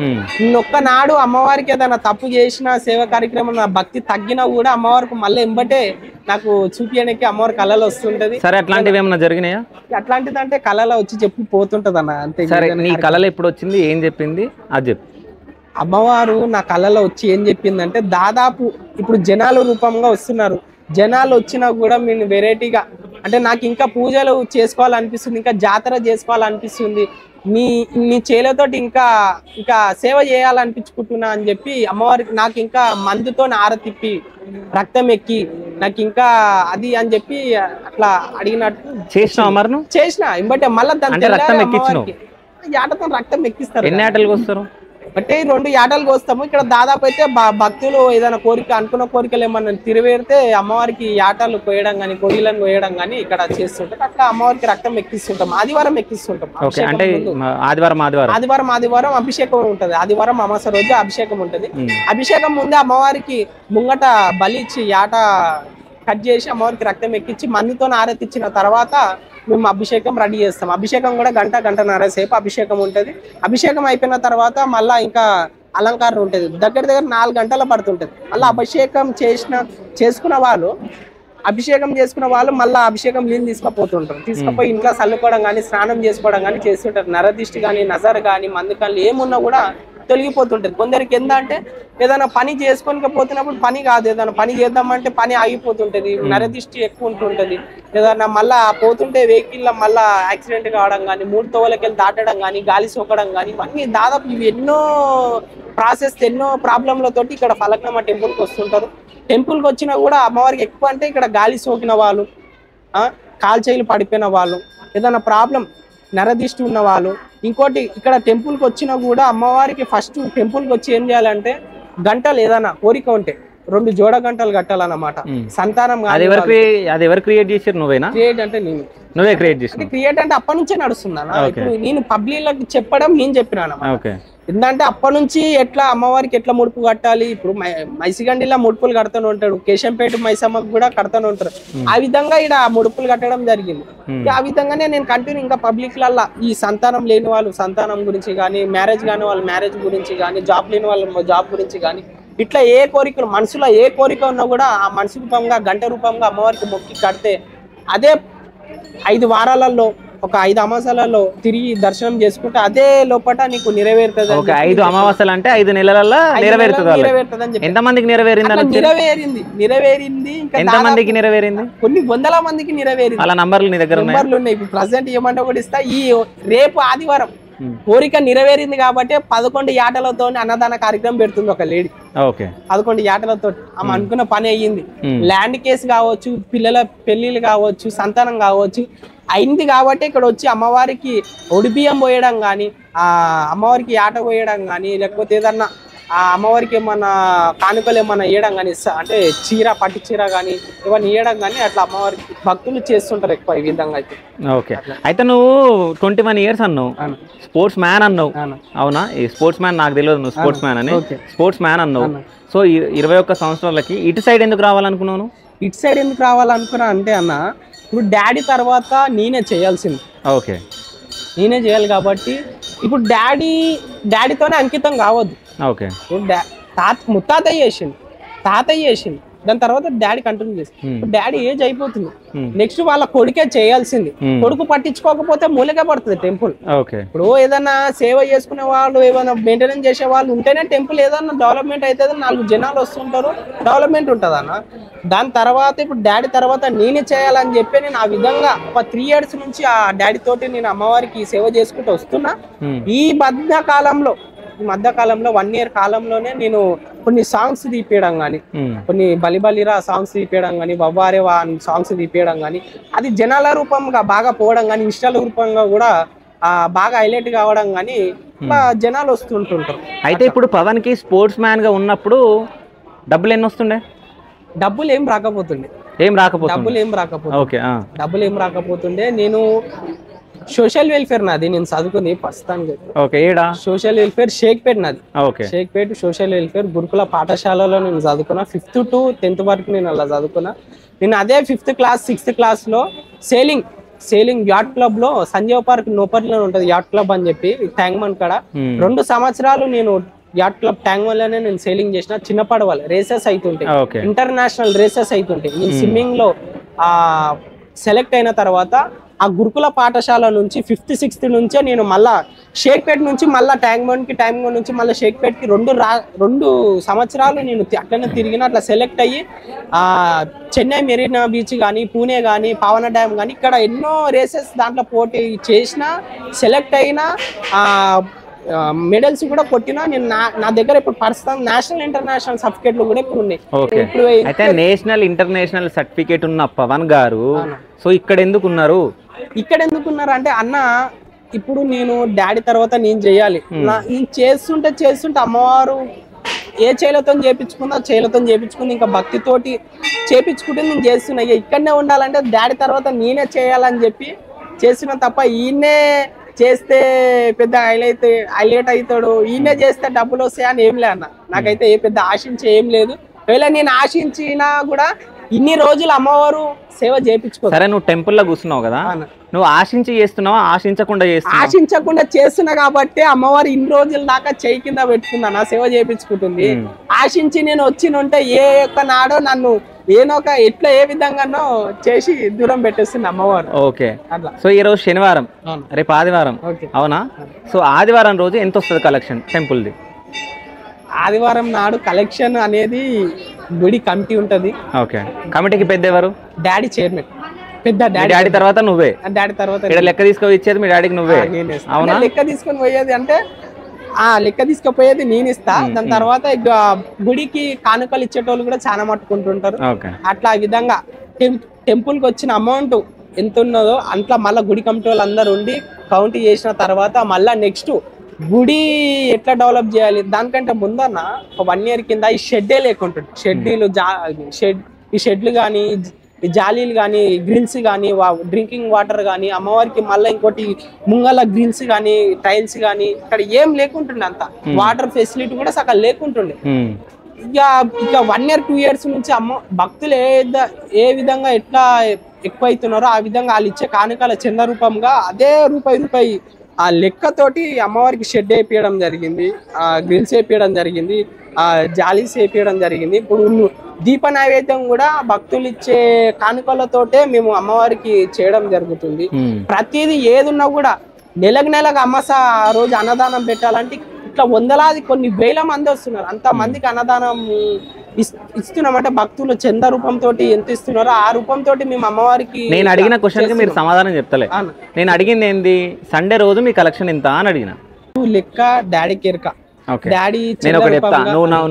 ఒక్కనాడు అమ్మవారికి ఏదైనా తప్పు చేసిన సేవ కార్యక్రమం నా భక్తి తగ్గినా కూడా అమ్మవారికి మళ్ళీ ఎంబటే నాకు చూపించడానికి అమ్మవారి కళలో వస్తుంటది. సరే, అట్లాంటివి ఏమైనా జరిగినాయా? అట్లాంటిది అంటే కళలో వచ్చి చెప్పి పోతుంటది అన్న, అంతే. సరే, నీ కళలో ఎప్పుడు వచ్చింది, ఏం చెప్పింది అది చెప్పు. అమ్మవారు నా కళలో వచ్చి ఏం చెప్పిందంటే దాదాపు ఇప్పుడు జనాలు రూపంగా వస్తున్నారు, జనాలు వచ్చినా కూడా నేను వెరైటీగా అంటే నాకు ఇంకా పూజలు చేసుకోవాలనిపిస్తుంది, ఇంకా జాతర చేసుకోవాలనిపిస్తుంది, నీ చేలతోటి ఇంకా సేవ చేయాలనిపించుకుంటున్నా అని చెప్పి అమ్మవారికి నాకు ఇంకా మందుతో ఆరతిప్పి రక్తం ఎక్కి నాకు ఇంకా అది అని చెప్పి అట్లా అడిగినట్టు చేసిన. ఇంబటే మళ్ళీ దాని యాటతో రక్తం ఎక్కిస్తారు. ఎన్ని ఆటలకు వస్తారు? అంటే 2 యాటలు కోస్తాము. ఇక్కడ దాదాపు అయితే భక్తులు ఏదైనా కోరిక అనుకున్న కోరికలు ఏమన్నా తిరివేరితే అమ్మవారికి యాటలు కోయడం కానీ, కొయ్యలను కోయడం కానీ ఇక్కడ చేస్తుంటాం. అట్లా అమ్మవారికి రక్తం ఎక్కిస్తుంటాం, ఆదివారం ఎక్కిస్తుంటాం. ఆదివారం అభిషేకం ఉంటది. ఆదివారం అమావాస్య రోజు అభిషేకం ఉంటది. అభిషేకం ముందే అమ్మవారికి ముంగట బలి ఇచ్చి యాట కట్ చేసి అమ్మవారికి రక్తం ఎక్కించి మందుతో ఆరతిచ్చిన తర్వాత మేము అభిషేకం రెడీ చేస్తాం. అభిషేకం కూడా గంటన్నర సేపు అభిషేకం ఉంటుంది. అభిషేకం అయిపోయిన తర్వాత మళ్ళీ ఇంకా అలంకారం ఉంటుంది. దగ్గర 4 గంటలు పడుతుంటుంది. మళ్ళీ అభిషేకం చేసుకున్న వాళ్ళు మళ్ళీ అభిషేకం నీళ్ళు తీసుకుపోతుంటారు. తీసుకుపోయి ఇంట్లో చల్లుకోవడం కానీ, స్నానం చేసుకోవడం కానీ చేస్తుంటారు. నరదిష్టి కానీ, నజర్ కానీ, మందు కానీ ఏమున్నా కూడా తొలగిపోతుంటది. కొందరికి ఏంటంటే ఏదైనా పని చేసుకొని పోతున్నప్పుడు పని కాదు, ఏదైనా పని చేద్దామంటే పని ఆగిపోతుంటది, నరదిష్టి ఎక్కువ ఉంటుంటది. ఏదైనా మళ్ళా పోతుంటే వెహికల్ మళ్ళా యాక్సిడెంట్ కావడం కానీ, 3 తోవలకెళ్ళి దాటడం కానీ, గాలి సోకడం కానీ, ఇవన్నీ దాదాపు ఇవి ఎన్నో ప్రాబ్లంలతోటి ఇక్కడ ఫలక్నామా టెంపుల్కి వస్తుంటారు. టెంపుల్కి వచ్చినా కూడా అమ్మవారికి ఎక్కువ అంటే ఇక్కడ గాలి సోకిన వాళ్ళు, కాల్చేయిలు పడిపోయిన వాళ్ళు, ఏదైనా ప్రాబ్లం నరదిష్టి ఉన్న వాళ్ళు. ఇంకోటి ఇక్కడ టెంపుల్కి వచ్చినా కూడా అమ్మవారికి ఫస్ట్ టెంపుల్కి వచ్చి ఏం చేయాలంటే గంటలు ఏదైనా కోరిక ఉంటే 2 జోడ గంటలు కట్టాలన్నమాట. సంతానం అది ఎవరు క్రియేట్ చేశారు? నువ్వేనా? క్రియేట్ అంటే నువ్వే క్రియేట్ చేసిన? క్రియేట్ అంటే అప్పటి నుంచే నడుస్తుందా. ఇప్పుడు నేను పబ్లిక్ చెప్పడం నేను చెప్పినాను. ఎందుకంటే అప్పటి నుంచి ఎట్లా అమ్మవారికి ఎట్లా ముడుపు కట్టాలి, ఇప్పుడు మైసిగండిలా ముడుపులు కడతాను ఉంటాడు, కేశంపేట మైసమ్మకు కూడా కడతాను ఉంటారు. ఆ విధంగా ఇక్కడ ముడుపులు కట్టడం జరిగింది. ఆ విధంగానే నేను కంటిన్యూ ఇంకా పబ్లిక్ లల్లా ఈ సంతానం లేని వాళ్ళు సంతానం గురించి కానీ, మ్యారేజ్ కాని వాళ్ళు మ్యారేజ్ గురించి కానీ, జాబ్ లేని వాళ్ళు జాబ్ గురించి కానీ, ఇట్లా ఏ కోరికలు మనసులో ఏ కోరిక ఉన్నా కూడా ఆ మనసు రూపంగా గంట రూపంగా అమ్మవారికి మొక్కి కడితే అదే 5 వారాలలో ఒక 5 అమావాస్యలలో తిరిగి దర్శనం చేసుకుంటే అదే లోపల నీకు నెరవేరుతుంది. 5 అమావాస్యలు అంటే 5 నెలలలో నెరవేరుతుంది. ఎంత మందికి నెరవేరింది? నెరవేరింది. ఎంత మందికి నెరవేరింది? కొన్ని వందల మందికి నెరవేరింది. అలా నంబర్లు నీ దగ్గర ఉన్నాయి. ఇప్పుడు ప్రజెంట్ ఏమంటే కూడా ఇస్తా. ఈ రేపు ఆదివారం కోరిక నెరవేరింది కాబట్టి 11 యాటలతో అన్నదాన కార్యక్రమం పెడుతుంది ఒక లేడీ. 11 యాటలతో ఆమె అనుకున్న పని అయ్యింది. ల్యాండ్ కేసు కావచ్చు, పిల్లల పెళ్లిళ్ళు కావచ్చు, సంతానం కావచ్చు, అయింది కాబట్టి ఇక్కడ వచ్చి అమ్మవారికి ఒడిబియ్యం పోయడం కానీ, ఆ అమ్మవారికి ఆట పోయడం కానీ, లేకపోతే ఏదన్నా ఆ అమ్మవారికి ఏమన్నా కానుకలు ఏమన్నా ఇవ్వడం కానీ, అంటే చీర పట్టు చీర కానీ ఇవన్నీ ఇవ్వడం కానీ అట్లా అమ్మవారికి భక్తులు చేస్తుంటారు ఎక్కువ ఈ విధంగా. అయితే అయితే నువ్వు 21 years అన్నావు, స్పోర్ట్స్ మ్యాన్ అన్నావు. అవునా? ఈ స్పోర్ట్స్ మ్యాన్ నాకు తెలియదు, నువ్వు స్పోర్ట్స్ మ్యాన్ అని. స్పోర్ట్స్ మ్యాన్ అన్నావు. సో 21 సంవత్సరాలకి ఇటు సైడ్ ఎందుకు రావాలనుకున్నాను? ఇటు సైడ్ ఎందుకు రావాలనుకున్నా అంటే అన్న, ఇప్పుడు డాడీ తర్వాత నేనే చేయాల్సింది. నేనే చేయాలి కాబట్టి ఇప్పుడు డాడీతోనే అంకితం కావద్దు. ముత్తాతయ్య చేసింది, దాని తర్వాత డాడీ కంటిన్యూ చేసింది. డాడీ ఏజ్ అయిపోతుంది, నెక్స్ట్ వాళ్ళ కొడుకే చేయాల్సింది. కొడుకు పట్టించుకోకపోతే మూలకే పడుతుంది టెంపుల్. ఇప్పుడు ఏదన్నా సేవ చేసుకునే వాళ్ళు, ఏదైనా మెయింటెనెన్స్ చేసే వాళ్ళు ఉంటేనే టెంపుల్ ఏదన్నా డెవలప్మెంట్ అవుతుంది, 4 జనాలు వస్తుంటారు, డెవలప్మెంట్ ఉంటుంది అన్న. దాని తర్వాత ఇప్పుడు డాడీ తర్వాత నేనే చేయాలని చెప్పి నేను ఆ విధంగా ఒక 3 years నుంచి ఆ డాడీ తోటి నేను అమ్మవారికి సేవ చేసుకుంటూ వస్తున్నా. ఈ మధ్యకాలంలో 1 year కాలంలోనే నేను కొన్ని సాంగ్స్ తీపియడం కానీ, కొన్ని బలిరా సాంగ్స్ తీపియడం కానీ, బొవ్వారే సాంగ్స్ తీపియడం కానీ, అది జనాల రూపంగా బాగా పోవడం కానీ, ఇష్టాల రూపంగా కూడా బాగా హైలైట్ కావడం కానీ జనాలు వస్తుంటుంటారు. అయితే ఇప్పుడు పవన్ కి స్పోర్ట్స్ మ్యాన్ గా ఉన్నప్పుడు డబ్బులు ఎన్ని వస్తుండే? డబ్బులు ఏం రాకపోతుండే. నేను సోషల్ వెల్ఫేర్ నాది, నేను చదువుకుంది ప్రస్తుతానికి. సోషల్ వెల్ఫేర్ షేక్పేట్ నాది. షేక్పేట్ సోషల్ వెల్ఫేర్ గురుకుల పాఠశాలలో నేను చదువుకున్నా. 5th to 10th వరకు నేను అలా చదువుకున్నా. నేను అదే 5th class 6th class లో సేలింగ్ యాట్ క్లబ్ లో సంజీవ్ పార్క్ నోపర్లో ఉంటది యాట్ క్లబ్ అని చెప్పి ట్యాంక్మన్ కాడ 2 సంవత్సరాలు నేను యాట్ క్లబ్ ట్యాంక్ వల్లనే నేను సేలింగ్ చేసిన. చిన్న పడవలు రేసెస్ అవుతుంటాయి, ఇంటర్నేషనల్ రేసెస్ అవుతుంటాయి. నేను స్విమ్మింగ్ లో సెలెక్ట్ అయిన తర్వాత ఆ గురుకుల పాఠశాల నుంచి 5th 6th నుంచే నేను మళ్ళా షేక్పేట్ నుంచి మళ్ళీ ట్యాంక్ నుంచి మళ్ళీ షేక్పేట్కి 2 సంవత్సరాలు నేను అట్లనే తిరిగిన. అట్లా సెలెక్ట్ అయ్యి చెన్నై మెరీనా బీచ్ కానీ, పూణే కానీ, పావన డ్యామ్ కానీ ఇక్కడ ఎన్నో రేసెస్ దాంట్లో పోటీ చేసిన, సెలెక్ట్ అయినా, మెడల్స్ కూడా కొట్టినా. నేను నా దగ్గర ఇప్పుడు ప్రస్తుతం నేషనల్ ఇంటర్నేషనల్ సర్టిఫికేట్లు కూడా ఇప్పుడు ఉన్నాయి. అయితే నేషనల్ ఇంటర్నేషనల్ సర్టిఫికేట్ ఉన్న పవన్ గారు సో ఇక్కడ ఎందుకున్నారు అంటే అన్న, ఇప్పుడు నేను డాడీ తర్వాత నేను చేయాలి. నేను చేస్తుంటే అమ్మవారు ఏ చేయలతో చేపించుకుంది, ఇంకా భక్తితోటి చేపించుకుంటే నేను చేస్తున్నా. ఇక్కడనే ఉండాలంటే డాడీ తర్వాత నేనే చేయాలని చెప్పి చేస్తున్నా తప్ప ఈయనే చేస్తే పెద్ద హైలైట్ అవుతాడు, ఈయనే చేస్తే డబ్బులు వస్తాయని ఏం లే అన్న. నాకైతే ఏ పెద్ద ఆశించి ఏం లేదు. ఒకవేళ నేను ఆశించినా కూడా ఇన్ని రోజులు అమ్మవారు సేవ చేయించుకో. సరే, నువ్వు టెంపుల్ లో కూర్చున్నావు కదా, నువ్వు ఆశించి చేస్తున్నావా ఆశించకుండా చేస్తున్నా కాబట్టి అమ్మవారు ఇన్ని రోజుల దాకా చేయి కింద పెట్టుకుందా, నా సేవ చేయించుకుంటుంది. ఆశించి నేను వచ్చినుంటే ఏ ఒక్క నాడో నన్ను ఎట్లా ఏ విధంగానో చేసి దూరం పెట్టేస్తుంది అమ్మవారు. సో ఈ రోజు శనివారం, రేపు ఆదివారం, అవునా? సో ఆదివారం రోజు ఎంత వస్తుంది కలెక్షన్ టెంపుల్ది? ఆదివారం నాడు కలెక్షన్ అనేది గుడి కమిటీ ఉంటది. కమిటీకి పెద్ద ఎవరు? Daddy chairman. డాడీ తర్వాత నువ్వే? డాడీ తర్వాత లెక్క తీసుకొని ఇచ్చేది మీ డాడీకి నువ్వే? అవునా? లెక్క తీసుకొని పోయేది అంటే లెక్క తీసుకుపోయేది నేను ఇస్తా. దాని తర్వాత గుడికి కానుకలు ఇచ్చేటోళ్ళు కూడా చాలా మట్టుకుంటుంటారు. అట్లా విధంగా టెంపుల్ కి వచ్చిన అమౌంట్ ఎంత ఉన్నదో అంట్లా మళ్ళీ గుడి కమిటీ వాళ్ళు అందరు ఉండి కౌంట్ చేసిన తర్వాత మళ్ళా నెక్స్ట్ గుడి ఎట్లా డెవలప్ చేయాలి దానికంటే ముందన్న ఒక 1 year కింద ఈ షెడ్డే లేకుంటుంది. ఈ షెడ్లు కానీ ఈ జాలీలు కానీ గ్రిల్స్ కానీ డ్రింకింగ్ వాటర్ కానీ అమ్మవారికి మళ్ళీ ఇంకోటి ముంగల గ్రిల్స్ కానీ టైల్స్ కానీ ఇక్కడ ఏం లేకుంటుండే, అంత వాటర్ ఫెసిలిటీ కూడా సగం లేకుంటుండే. ఇక 1 year 2 years నుంచి భక్తులు ఏ విధంగా ఎట్లా ఎక్కువ అవుతున్నారో ఆ విధంగా వాళ్ళు ఇచ్చే కానుకల చంద రూపంగా అదే రూపాయి ఆ లెక్కతోటి అమ్మవారికి షెడ్ వేపించడం జరిగింది, ఆ గ్రిల్స్ వేపించడం జరిగింది, ఆ జాలీస్ వేపించడం జరిగింది. ఇప్పుడు దీప నైవేద్యం కూడా భక్తులు ఇచ్చే కానుకలతోటే మేము అమ్మవారికి చేయడం జరుగుతుంది. ప్రతిదీ ఏదున్నా కూడా నెలకు అమ్మస రోజు అన్నదానం పెట్టాలంటే ఇట్లా వందలాది కొన్ని వేల మంది వస్తున్నారు. అంత మందికి అన్నదానం ఇస్తున్నామంటే భక్తులు చంద రూపంతో ఎంత ఇస్తున్నారో ఆ రూపంతో మేము అమ్మవారికి. నేను అడిగిన క్వశ్చన్ కి మీరు సమాధానం చెప్తలే. నేను అడిగింది ఏంది, సండే రోజు మీ కలెక్షన్ ఎంత అని అడిగిన. లెక్క డాడీ కేర్క డాడీ. నేను ఒకటి చెప్తా,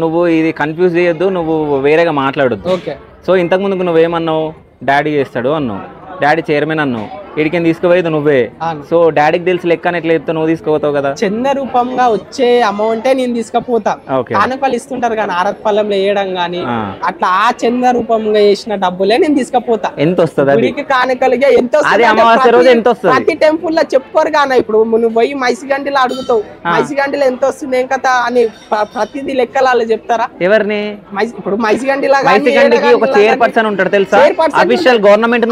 నువ్వు ఇది కన్ఫ్యూజ్ చేయొద్దు, నువ్వు వేరేగా మాట్లాడొద్దు. సో ఇంతకు ముందుకు నువ్వేమన్నావు, డాడీ చేస్తాడు అన్నావు, డాడీ చైర్మన్ అన్నావు, ఇడికి తీసుకుపోయేది నువ్వే. సో డాడీకి తెలిసి లెక్క అని ఎట్లా చెప్తా, నువ్వు తీసుకుపోతావు కదా. చంద రూపంగా వచ్చే అమౌంటే నేను తీసుకుపోతా. కానుకలు ఇస్తుంటారు కానీ ఆరత్పల్లంలో వేయడం గానీ అట్లా ఆ చంద రూపంగా వేసిన డబ్బులే నేను తీసుకుపోతా. ఎంత వస్తుంది కానుకలుగా ఎంత వస్తుంది ప్రతి టెంపుల్ లో చెప్పుకోరు కానీ. ఇప్పుడు నువ్వు పోయి మైసిగంటిలో అడుగుతావు, మైసిగంటిలో ఎంత వస్తుంది ఏం కథ అని ప్రతిదీ లెక్కలు చెప్తారా ఎవరిని? ఇప్పుడు మైసిగంటిలో ఒక చైర్పర్సన్ ఉంటాడు తెలుసా, అఫీషియల్ గవర్నమెంట్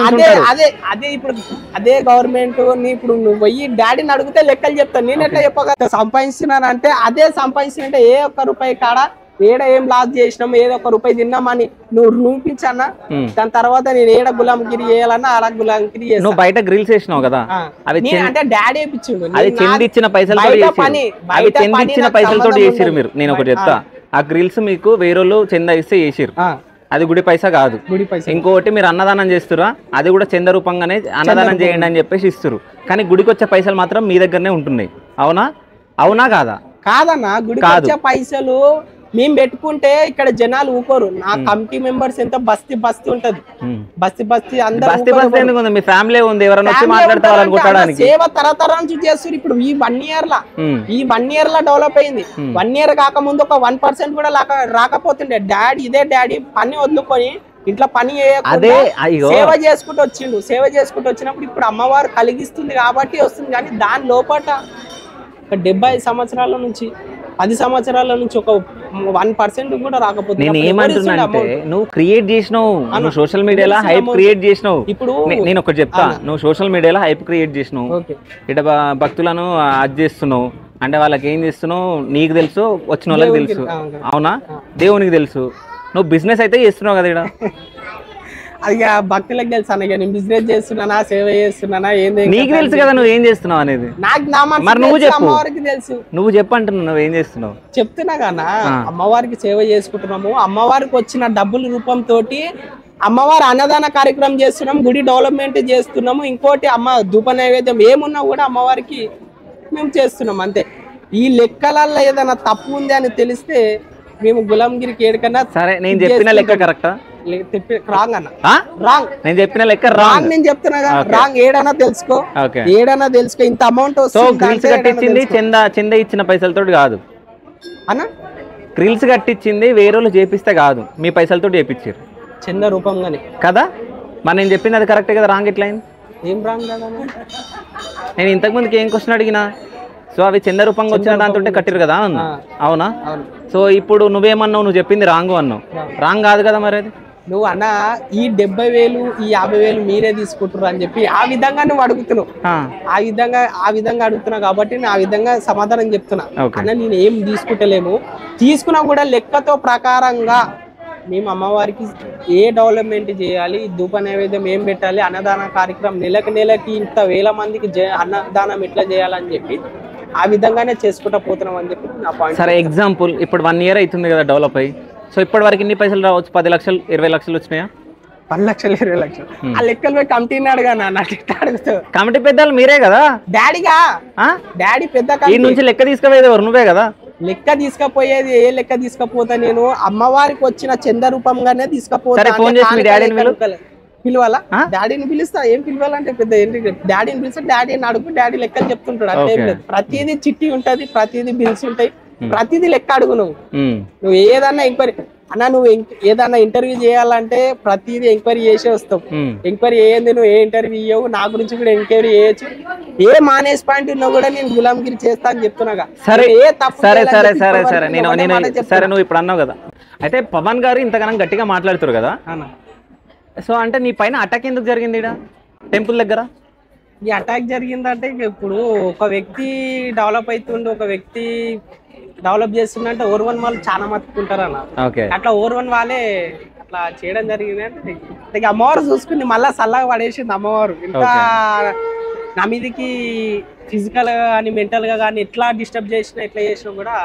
అదే ఇప్పుడు అదే గవర్నమెంట్ ఇప్పుడు నువ్వు పోయి డాడీని అడిగితే లెక్కలు చెప్తాను. నేను ఎట్లా చెప్పగలను సంపాదిస్తున్నానంటే అదే సంపాదించినంటే ఏ ఒక్క రూపాయి కాడ ఏడ ఏం లాస్ చేసినాము ఏదో ఒక రూపాయి తిన్నామని నువ్వు రూపించన్నా. దాని తర్వాత నేను ఏడ గులాంగిరి చేయాలన్నా అలా గులాంగిరి చేస్తాను. నువ్వు బయట గ్రిల్స్ వేసినావు కదా, అవి అంటే డాడీ వేయించిండు. అది చెందిచ్చిన పైసలతో చేసిరు మీరు. నేను ఒకటి చెప్తా, ఆ గ్రిల్స్ మీకు వేరేళ్ళు చందా ఇస్తే చేసిరు, అది గుడి పైసా కాదు. ఇంకోటి మీరు అన్నదానం చేస్తురా, అది కూడా చంద రూపంగానే అన్నదానం చేయండి అని చెప్పేసి ఇస్తారు. కానీ గుడికి వచ్చే పైసలు మాత్రం మీ దగ్గరనే ఉంటున్నాయి. అవునా కాదా? కాదన్నా, గుడికి వచ్చే పైసలు మేము పెట్టుకుంటే ఇక్కడ జనాలు ఊకోరు. నా కమిటీ మెంబర్స్ ఎంత బస్తీ ఉంటది, బస్తీ అందరూ మీ ఫ్యామిలీ ఉంది, ఎవరైనా వచ్చి మాట్లాడతానికి సేవ తరతరాల నుంచి చేస్తారు. ఇప్పుడు ఈ 1 year లా డెవలప్ అయింది. 1 year కాకముందు ఒక 1% కూడా రాకపోతుండే. ఇదే డాడీ పని వదులుకొని ఇంట్లో పని సేవ చేసుకుంటూ వచ్చిండు. సేవ చేసుకుంటూ వచ్చినప్పుడు ఇప్పుడు అమ్మవారు కలిగిస్తుంది కాబట్టి వస్తుంది. కానీ దాని లోపల 75 సంవత్సరాల నుంచి 10 సంవత్సరాల నుంచి ఒక 1% కూడా రాకపోతే. నేను ఏమంటున్నా అంటే నువ్వు క్రియేట్ చేసినావు, నువ్వు సోషల్ మీడియాలో హైప్ క్రియేట్ చేసినావు. ఇప్పుడు నేను ఒకటి చెప్తా, నువ్వు సోషల్ మీడియాలో హైప్ క్రియేట్ చేసినావు, ఇట భక్తులను అది చేస్తున్నావు అంటే వాళ్ళకి ఏం చేస్తున్నావు నీకు తెలుసు, వచ్చిన వాళ్ళకి తెలుసు. అవునా? దేవునికి తెలుసు. నువ్వు బిజినెస్ అయితే చేస్తున్నావు కదా ఇక్కడ. అది భక్తులకు తెలుసు అన్న, నేను బిజినెస్ చేస్తున్నానా సేవ చేస్తున్నానా ఏంది నీకు తెలుసు కదా నువ్వు ఏం చేస్తున్నావు అనేది. మరి నువ్వు చెప్పు, అమ్మవారికి తెలుసు. నువ్వు చెప్పంటున్నావు నువ్వు ఏం చేస్తున్నావు చెప్తున్నా కన్నా. అమ్మవారికి సేవ చేసుకుంటున్నాము, అమ్మవారికి వచ్చిన డబ్బుల రూపంతో అమ్మవారి అన్నదాన కార్యక్రమం చేస్తున్నాం, గుడి డెవలప్మెంట్ చేస్తున్నాము. ఇంకోటి అమ్మ ధూప నైవేద్యం ఏమున్నా కూడా అమ్మవారికి మేము చేస్తున్నాం అంతే. ఈ లెక్కలలో ఏదైనా తప్పు ఉంది అని తెలిస్తే మేము గులాంగిరికి ఏడుకన్నా. సరే, నేను చెప్పిన లెక్క కరెక్టా? రాంగ్ అన్న, రాంగ్. నేను చెప్పిన లెక్క రాంగ్. నేను చెప్తున్నా రాంగ్. ఏడన్నా తెలుసుకో, ఇంత అమౌంట్ కట్టించింది చంద ఇచ్చిన పైసలతో కాదు అన్న. గ్రిల్స్ కట్టించింది వేరే చేపిస్తే కాదు, మీ పైసలతో చేపించారు చంద రూపంగానే కదా. మరి నేను చెప్పింది అది కరెక్టే కదా, రాంగ్ ఎట్లా అయింది? ఏం రాంగ్ కదా? నేను ఇంతకు ముందుకి ఏం క్వశ్చన్ అడిగినా, సో అవి చంద రూపంగా వచ్చిన దాంతో కట్టిరు కదా అన్నా. అవునా? సో ఇప్పుడు నువ్వేమన్నావు, నువ్వు చెప్పింది రాంగ్ అన్నావు. రాంగ్ కాదు కదా మరి అది. నువ్వు అన్న ఈ 70,000 ఈ 50,000 మీరే తీసుకుంటారు అని చెప్పి ఆ విధంగా నువ్వు అడుగుతున్నావు. ఆ విధంగా అడుగుతున్నావు కాబట్టి నేను ఆ విధంగా సమాధానం చెప్తున్నా. అన్న నేను ఏం తీసుకుంటలేము, తీసుకున్నా కూడా లెక్కతో ప్రకారంగా మేము అమ్మవారికి ఏ డెవలప్మెంట్ చేయాలి, ధూప నైవేద్యం ఏం పెట్టాలి, అన్నదాన కార్యక్రమం నెలకి ఇంత వేల మందికి అన్నదానం ఎట్లా చేయాలని చెప్పి ఆ విధంగానే చేసుకుంటా పోతున్నాం అని చెప్పి నా పాయింట్. సరే, ఎగ్జాంపుల్ ఇప్పుడు 1 year అవుతుంది కదా డెవలప్ అయ్యి. సో ఇప్పటి వరకు ఎన్ని పైసలు రావచ్చు? 10 లక్షలు 20 లక్షలు వచ్చినాయా? 10 లక్షలు 20 లక్షలు ఆ లెక్కలు పోయి కమిటీని అడగాను. అడుగుతావు కమిటీ పెద్దలు మీరే కదా. డాడీ పెద్ద ఈ నుంచి లెక్క తీసుకుపోయేది ఎవరు? నువ్వే కదా. లెక్క తీసుకుపోయేది ఏ లెక్క తీసుకుపోతా? నేను అమ్మవారికి వచ్చిన చంద రూపంగానే తీసుకుపోతా. ఫోన్ చేసి మీ డాడీని పిలవాలా డాడీని పిలుస్తా, ఏం పిలవాలంటే పెద్ద ఏంటి, డాడీని పిలిస్తే డాడీని అడుగు, డాడీ లెక్కలు చెప్తుంటాడు. అంటే ఏం లేదు, ప్రతిదీ చిట్టి ఉంటది, ప్రతిదీ బిల్స్ ఉంటాయి, ప్రతిదీ లెక్క అడుగు. నువ్వు ఏదన్నా ఎంక్వైరీ అన్నా, నువ్వు ఏదన్నా ఇంటర్వ్యూ చేయాలంటే ప్రతిదీ ఎంక్వైరీ చేసే వస్తావు. ఎంక్వైరీ చేయండి, నువ్వు ఏ ఇంటర్వ్యూ ఇవ్వవు, నా గురించి కూడా ఎంక్వైరీ చేయొచ్చు. ఏ మానేజ్ పాయింట్ ఉన్నా కూడా నేను గులాంగిరి చేస్తా అని చెప్తున్నాగా. సరే సరే సరే సరే సరే నేను సరే నువ్వు ఇప్పుడు అన్నావు కదా, అయితే పవన్ గారు ఇంతగానం గట్టిగా మాట్లాడుతారు కదా, సో అంటే నీ పైన అటాక్ ఎందుకు జరిగింది ఇక్కడ టెంపుల్ దగ్గర? ఈ అటాక్ జరిగిందంటే ఇప్పుడు ఒక వ్యక్తి డెవలప్ అవుతుండే, ఒక వ్యక్తి డెవలప్ చేస్తుందంటే ఓర్వన్ వాళ్ళు చాలా మతుకుంటారు అన్న. అట్లా ఓర్వన్ వాళ్ళే అట్లా చేయడం జరిగింది. అంటే అమ్మవారు చూసుకుంది, మళ్ళా సల్లగా పడేసింది అమ్మవారు. ఇంకా నా మీదకి ఫిజికల్ గా కానీ మెంటల్ గా కానీ ఎట్లా డిస్టర్బ్ చేసినా ఎట్లా చేసినా కూడా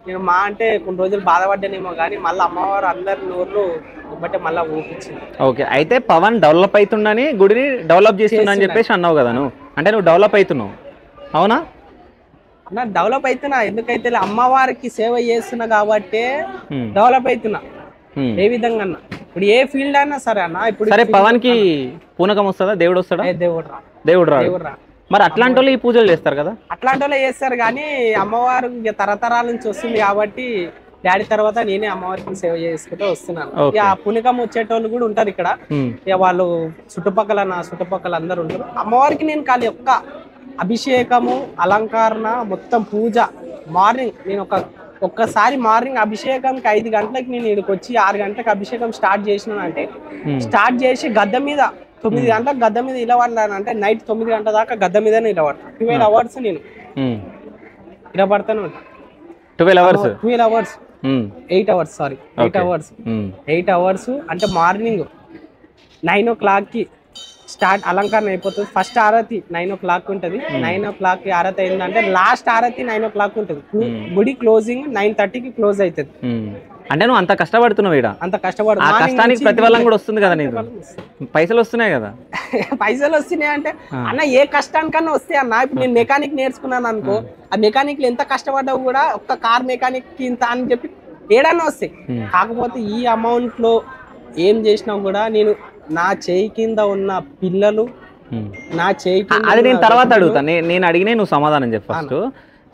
నేను మా అంటే కొన్ని రోజులు బాధపడ్డానేమో, కానీ మళ్ళీ అమ్మవారు అందరి నోర్లు బట్టే మళ్ళీ ఊపించింది. ఓకే, అయితే పవన్ డెవలప్ అవుతుండని గుడిని డెవలప్ చేస్తున్నా అని చెప్పేసి అన్నావు కదా నువ్వు, అంటే నువ్వు డెవలప్ అవుతున్నావు అవునా? అన్న డెవలప్ అవుతున్నా, ఎందుకైతే అమ్మవారికి సేవ చేస్తున్నా కాబట్టి డెవలప్ అవుతున్నా. ఏ విధంగా అన్న, ఇప్పుడు ఏ ఫీల్డ్ అయినా సరే అన్న. ఇప్పుడు సరే పవన్ కి పూనకం వస్తుందా? దేవుడు వస్తాడా? దేవుడు రా. మరి అట్లాంటి వాళ్ళు ఈ పూజలు చేస్తారు కదా? అట్లాంటి వాళ్ళు చేస్తారు, కానీ అమ్మవారు తరతరాల నుంచి వస్తుంది కాబట్టి డాడీ తర్వాత నేనే అమ్మవారికి సేవ చేసుకుంటూ వస్తున్నాను. ఇక పుణికం వచ్చేటోళ్ళు కూడా ఉంటారు ఇక్కడ, ఇక వాళ్ళు చుట్టుపక్కల అందరు ఉంటారు. అమ్మవారికి నేను ఖాళీ ఒక్క అభిషేకము, అలంకరణ, మొత్తం పూజ మార్నింగ్ నేను ఒక్కసారి మార్నింగ్ అభిషేకంకి 5 గంటలకు నేను ఇక్కడికి వచ్చి 6 గంటలకు అభిషేకం స్టార్ట్ చేసినాను అంటే, స్టార్ట్ చేసి గద్దె మీద 9 గంటలకు గద్దె మీద నిలబడలానంటే నైట్ 9 గంటల దాకా గద్దె మీద నిలబడతాను. 12 అవర్స్ నేను నిలబడతాను. 12 అవర్స్ 8 అవర్స్ సారీ 8 అవర్స్ అంటే మార్నింగ్ 9 o'clock కి స్టార్ట్ అలంకరణ అయిపోతుంది. ఫస్ట్ ఆరతి 9 o'clock ఉంటుంది. 9 o'clock కి ఆరతి అయిందంటే లాస్ట్ ఆరతి 9 o'clock ఉంటుంది. గుడి క్లోజింగ్ 9:30కి క్లోజ్ అవుతుంది. అంటే నువ్వు అంత కష్టపడుతున్నావు ఇక్కడ, అంత కష్టపడు, ఆ కష్టానికి ప్రతిఫలం కూడా వస్తుంది కదా నీకు, పైసలు వస్తున్నాయి కదా. పైసలు వస్తున్నాయి అంటే అన్న ఏ కష్టానికన్నా వస్తాయి అన్న. ఇప్పుడు నేను మెకానిక్ నేర్చుకున్నాను అనుకో, ఆ మెకానిక్ ఎంత కష్టపడ్డావు కూడా ఒక్క కార్ మెకానిక్ ఇంత అని చెప్పి ఏడన్నా వస్తాయి. కాకపోతే ఈ అమౌంట్ లో ఏం చేసినా కూడా నేను నా చేయి కింద ఉన్న పిల్లలు, నా చేయి అది నేను తర్వాత అడుగుతా, నేను అడిగినే నువ్వు సమాధానం చెప్పు ఫస్ట్.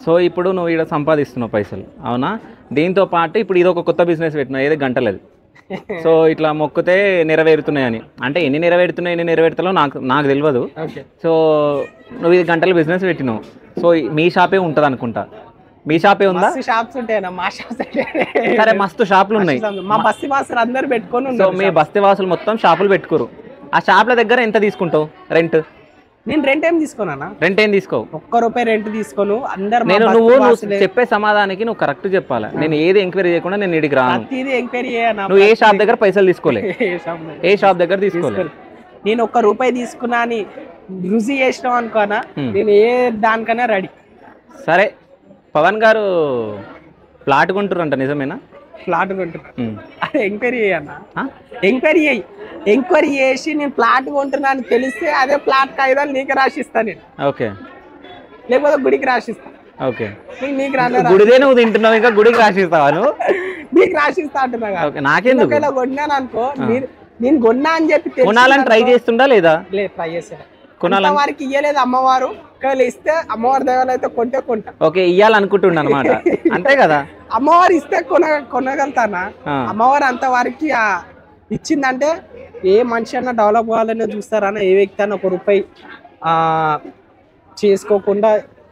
సో ఇప్పుడు నువ్వు ఇక్కడ సంపాదిస్తున్నావు పైసలు అవునా, దీంతో పాటు ఇప్పుడు ఇది ఒక కొత్త బిజినెస్ పెట్టినావు, ఏదో గంటలేదు. సో ఇట్లా మొక్కితే నెరవేరుతున్నాయని, అంటే ఎన్ని నెరవేరుతాలో నాకు తెలియదు. సో నువ్వు ఇది గంటల బిజినెస్ పెట్టినావు, సో మీ షాపే ఉంటుంది అనుకుంటా. మీ షాపే ఉందా? షాప్స్ ఉంటాయన్నా, మా షాప్స్. సరే మస్తు షాపులు ఉన్నాయి, మా బస్తీ వాసులు అందరు పెట్టుకొని. సో మీ బస్తీ వాసులు మొత్తం షాపులు పెట్టుకోరు. ఆ షాపుల దగ్గర ఎంత తీసుకుంటావు రెంట్? నేను రెంట్ ఏం తీసుకోనా? రెంట్ ఏం తీసుకోవు? ₹1 రెంట్ తీసుకోను. అందరు నువ్వు చెప్పే సమాధానానికి నువ్వు కరెక్ట్ చెప్పాలి. నేను ఏది ఎంక్వైరీ చేయకుండా నేను ఇడికి రాను. నువ్వు ఏ షాప్ దగ్గర పైసలు తీసుకోలే, ఏ షాప్ దగ్గర తీసుకోలే. నేను ₹1 తీసుకున్నా అని రుజి చేసినావు అనుకోనా, నేను ఏ దానికన్నా రెడీ. సరే పవన్ గారు ప్లాట్ కొంటారంట, నిజమేనా? ప్లాట్ కొంటున్నా, అదే ఎంక్వైరీ చేయన్నా. ఎంక్వైరీ చేసి నేను ప్లాట్ కొంటున్నా అని తెలిస్తే అదే ప్లాట్ కాగితాలు నీకు రాసిస్తా నేను. ఓకే, లేకపోతే గుడికి రాసిస్తా. ఓకే, నీకు రాను, గుడిదే నువ్వు తింటున్నావు, ఇంకా గుడికి రాసిస్తావా నువ్వు? నీకు రాసిస్తా అంటున్నా. నాకెందుకు? కొన్నాను అనుకో, నేను కొన్నా అని చెప్పి కొనాలని ట్రై చేస్తుండా లేదా? లేదు, ట్రై చేసా. వారికి ఇయ్యలేదు అమ్మవారు, ఇస్తే అమ్మవారి దేవాలు అయితే కొంటా. ఓకే, ఇయ్యాలనుకుంటున్నా అనమాట, అంతే కదా. అమ్మవారు ఇస్తే కొనగలుగుతానా? అమ్మవారు అంత వారికి ఇచ్చిందంటే ఏ మనిషి అన్నా డెవలప్ అవ్వాలనే చూస్తారన్న. ఏ వ్యక్తి అన్న ₹1 చేసుకోకుండా,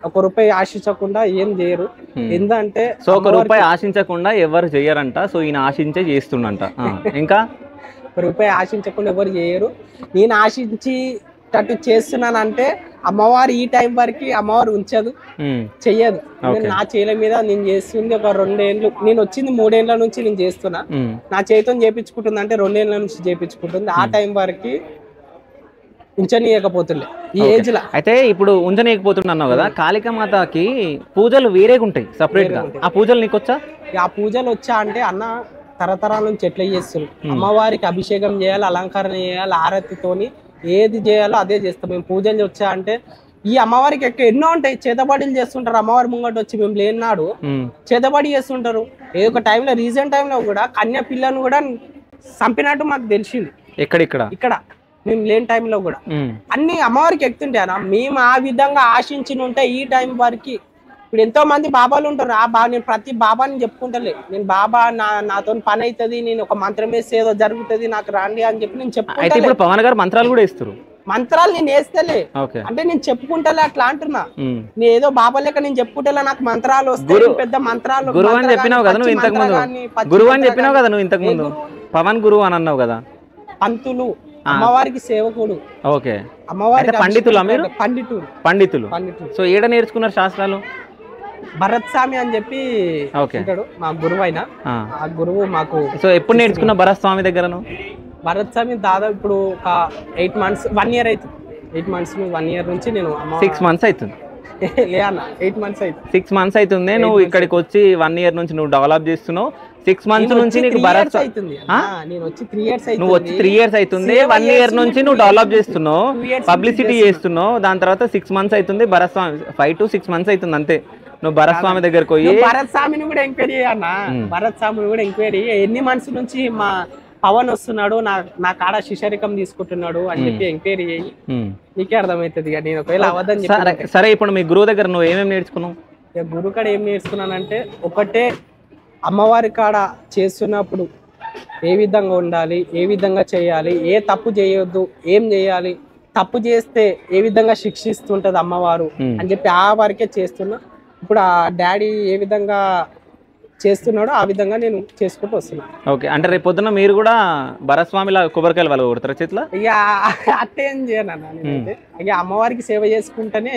₹1 ఆశించకుండా ఏం చేయరు. ఎందుకంటే సో ₹1 ఆశించకుండా ఎవరు చేయరంట, సో ఈయన ఆశించే చేస్తుండంట. ఇంకా ₹1 ఆశించకుండా ఎవరు చేయరు. నేను ఆశించి చేస్తున్నానంటే అమ్మవారు ఈ టైం వరకు అమ్మవారు ఉంచదు, చెయ్యదు. నా చేల మీద నేను చేస్తుంది ఒక 2 ఏళ్ళు, నేను వచ్చింది 3 ఏళ్ల నుంచి నేను చేస్తున్నా. నా చేతితో చేపించుకుంటుంది అంటే 2 ఏళ్ల నుంచి చేపించుకుంటుంది. ఆ టైం వరకు ఉంచనీయకపోతుండే ఈ ఏజ్ లో. అయితే ఇప్పుడు ఉంచనీయకపోతున్నావు కదా, కాళికామాతకి పూజలు వేరేగా ఉంటాయి సపరేట్ గా, ఆ పూజలు నీకు వచ్చా? ఆ పూజలు వచ్చా అంటే అన్న తరతరాల నుంచి ఎట్లా చేస్తున్నారు. అమ్మవారికి అభిషేకం చేయాలి, అలంకరణ చేయాలి, ఆరతితోని ఏది చేయాలో అదే చేస్తాం మేము. పూజలు వచ్చా అంటే ఈ అమ్మవారికి ఎన్నో ఉంటాయి, చేతబడులు చేస్తుంటారు. అమ్మవారి ముంగట వచ్చి మేము లేనాడు చేతబడి చేస్తుంటారు. ఏదో ఒక టైంలో రీసెంట్ టైంలో కూడా కన్య పిల్లను కూడా చంపినట్టు మాకు తెలిసింది. ఇక్కడ మేము లేని టైంలో కూడా అన్ని అమ్మవారికి ఎక్కుతుంటే అన్న మేము ఆ విధంగా ఆశించి ఉంటే ఈ టైం వరకు ఇప్పుడు ఎంతో మంది బాబాలు ఉంటారు. నేను ప్రతి బాబాని చెప్పుకుంటలే, నేను బాబా నాతో పని అవుతుంది, నేను ఒక మంత్రం వేస్తే ఏదో జరుగుతుంది నాకు రాండి అని చెప్పి నేను చెప్పుకుంటా. పవన్ గారు మంత్రాలు కూడా ఇస్తారు. మంత్రాలు నేను వేస్తలే అంటే నేను చెప్పుకుంటలే అట్లా అంటున్నా. నేను ఏదో బాబా లెక్క నేను చెప్పుకుంటలే, నాకు మంత్రాలు వస్తాయి, పెద్ద మంత్రాలు. గురువు అని చెప్పినావు కదా నువ్వు ఇంతకు ముందు, గురువు అని చెప్పినావు కదా నువ్వు ఇంతకు ముందు, పవన్ గురువు అని అన్నావు కదా. పంతులు, అమ్మవారికి సేవకుడు. ఓకే, అమ్మవారి పండితులు మీరు? పండితులు. సో ఏడ నేర్చుకున్నారు శాస్త్రాలు? భరత్ స్వామి అని చెప్పి ఉంటాడు మా గురువు అయినా, ఆ గురువు మాకు. సో ఎప్పుడు నేర్చుకున్నా భరత్ స్వామి దగ్గరను? భరత్ స్వామి దాదాపు ఇప్పుడు ఒక 8 months 1 year అవుతుంది. 8 months 1 year నుంచి నేను 6 months అవుతుంది. లే అన్న 8 months అవుతుంది. 6 months అవుతుంది. నువ్వు ఇక్కడికి వచ్చి 1 year నుంచి నువ్వు డెవలప్ చేస్తున్నావు. 6 months నుంచి నీకు భరత్ అవుతుంది. నేను వచ్చి 3 years అవుతుంది. నువ్వు వచ్చి 3 years అవుతుంది. 1 year నుంచి నువ్వు డెవలప్ చేస్తున్నావు, పబ్లిసిటీ చేస్తున్నావు. దాని తర్వాత 6 months అవుతుంది. భరత్ స్వామి 5 to 6 months అవుతుంది అంతే. నువ్వు భరత్ స్వామి దగ్గరకు పోయి భరత్ స్వామిని కూడా ఎంక్వైరీ అన్న, భరత్ స్వామిని కూడా ఎంక్వైరీ ఎన్ని months నుంచి మా పవన్ వస్తున్నాడు, నా కాడ శిశరికం తీసుకుంటున్నాడు అని చెప్పి ఎంక్వైరీ చేయి, నీకే అర్థమవుతుంది. నేను ఒకవేళ అవద్దని చెప్పి. సరే, ఇప్పుడు మీ గురువు దగ్గర నువ్వు ఏమేమి నేర్చుకున్నావు? గురువు కాడ ఏం నేర్చుకున్నానంటే, ఒకటే అమ్మవారి కాడ చేస్తున్నప్పుడు ఏ విధంగా ఉండాలి, ఏ విధంగా చేయాలి, ఏ తప్పు చేయొద్దు, ఏం చేయాలి, తప్పు చేస్తే ఏ విధంగా శిక్షిస్తుంటది అమ్మవారు అని చెప్పి ఆ వరకే చేస్తున్నా. ఇప్పుడు ఆ డాడీ ఏ విధంగా చేస్తున్నాడో ఆ విధంగా నేను చేసుకుంటూ వస్తున్నాను. ఓకే, అంటే రేపు పొద్దున మీరు కూడా భరస్వామిలా కొబ్బరికాయలు వాళ్ళు కొడతారా చేతిలో? ఇక అట్టేం చేయను అన్న నేనైతే. ఇక అమ్మవారికి సేవ చేసుకుంటేనే,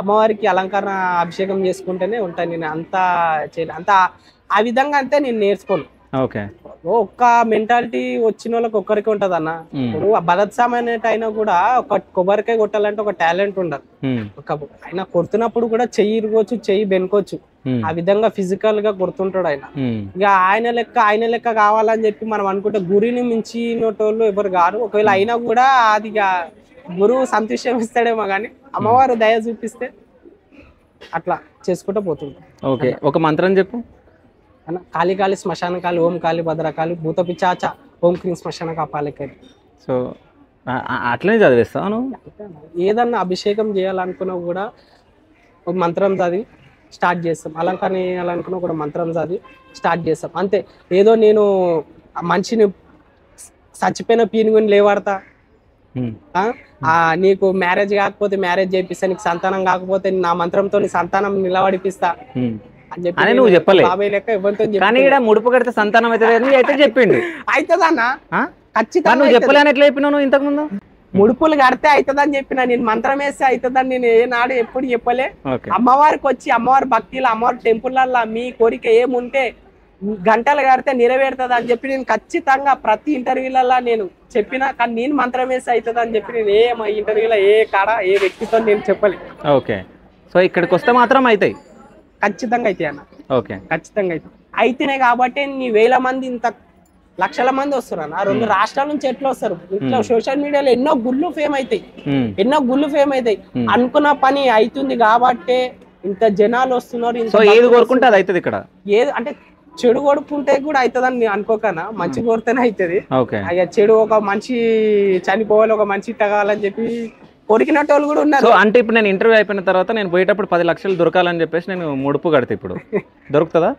అమ్మవారికి అలంకరణ అభిషేకం చేసుకుంటేనే ఉంటాను నేను. అంత ఆ విధంగా అంతే నేను నేర్చుకోను. ఓకే, ఒక్క మెంటాలిటీ వచ్చిన వాళ్ళకి ఒక్కరికి ఉంటది అన్న. ఇప్పుడు భరత్ స్వామి అయినా కూడా ఒక కొబ్బరికాయ కొట్టాలంటే ఒక టాలెంట్ ఉండదు. ఆయన కొడుతున్నప్పుడు కూడా చెయ్యి ఇరుగొచ్చు, చెయ్యి బెనుకోవచ్చు, ఆ విధంగా ఫిజికల్ గా కొడుతుంటాడు ఆయన. ఇక ఆయన లెక్క కావాలని చెప్పి మనం అనుకుంటే గురిని మించినటోళ్ళు ఎవరు కాదు. ఒకవేళ అయినా కూడా అది గురువు సంతోషం ఇస్తాడేమో కానీ అమ్మవారు దయ చూపిస్తే అట్లా చేసుకుంటూ పోతుంది. ఓకే, ఒక మంత్రం చెప్పు. కాళీ కాళీ శ్మశాన కాళీ, ఓం కాళీ భద్రకాళి, భూత పిచాచ, ఓం క్రీం శ్మశాన కాపాలికాలి. సో అట్లనే చదివేస్తాను. ఏదన్నా అభిషేకం చేయాలనుకున్నా కూడా ఒక మంత్రం చదివి స్టార్ట్ చేస్తాం. అలంకరణ చేయాలనుకున్నా కూడా మంత్రం చదివి స్టార్ట్ చేస్తాం అంతే. ఏదో నేను మనిషిని చచ్చిపోయిన పీనుగుని లేవాడతా, నీకు మ్యారేజ్ కాకపోతే మ్యారేజ్ చేపిస్తా, నీకు సంతానం కాకపోతే నా మంత్రంతో నీ సంతానం నిలబడిపిస్తా అని నువ్వు చెప్పలేదు. కానీ ఇక్కడ ముడుపు కడితే సంతానం అయితే చెప్పిండు. అవుతుందన్న ఖచ్చితంగా. నువ్వు చెప్పలేని ఎట్లా చెప్పినావు ఇంతకు ముందు? ముడుపులు కడితే అవుతుందని చెప్పిన నేను, మంత్రం వేస్తే అవుతుందని నేను ఏనాడు ఎప్పుడు చెప్పలే. అమ్మవారికి వచ్చి అమ్మవారి భక్తిలో, అమ్మవారి టెంపుల్లలో మీ కోరిక ఏముంటే గంటలు కడితే నెరవేరుతుంది అని చెప్పి నేను ఖచ్చితంగా ప్రతి ఇంటర్వ్యూలలో నేను చెప్పిన. కానీ నేను మంత్రం వేస్తే అవుతుంది అని చెప్పి నేను ఏ ఇంటర్వ్యూలో ఏ కాడ ఏ వ్యక్తితో నేను చెప్పలే. ఓకే, సో ఇక్కడికి వస్తే మాత్రం అవుతాయి, ఖచ్చితంగా అయితే అన్న. ఓకే, ఖచ్చితంగా అయితేనే కాబట్టి నీ 1000 మంది ఇంత లక్షల మంది వస్తారు అన్న. 2 రాష్ట్రాల నుంచి ఎట్లా వస్తారు? ఇట్లా సోషల్ మీడియాలో ఎన్నో గుళ్ళు ఫేమ్ అవుతాయి, అనుకున్న పని అవుతుంది కాబట్టి ఇంత జనాలు వస్తున్నారు. ఏది కోరుకుంటే అది అవుతుంది ఇక్కడ. ఏది అంటే చెడు కొడుకుంటే కూడా అవుతుందని అనుకోకనా, మంచి కోరితేనే అవుతుంది. అయ్యా చెడు ఒక మనిషి చనిపోవాలి, ఒక మనిషి తగాలని చెప్పి కొరికినట్టు వాళ్ళు కూడా ఉన్నారు. అంటే ఇప్పుడు నేను ఇంటర్వ్యూ అయిపోయిన తర్వాత నేను పోయేటప్పుడు 10 లక్షలు దొరకాలని చెప్పేసి నేను ముడుపు కడితే ఇప్పుడు దొరుకుతుందా?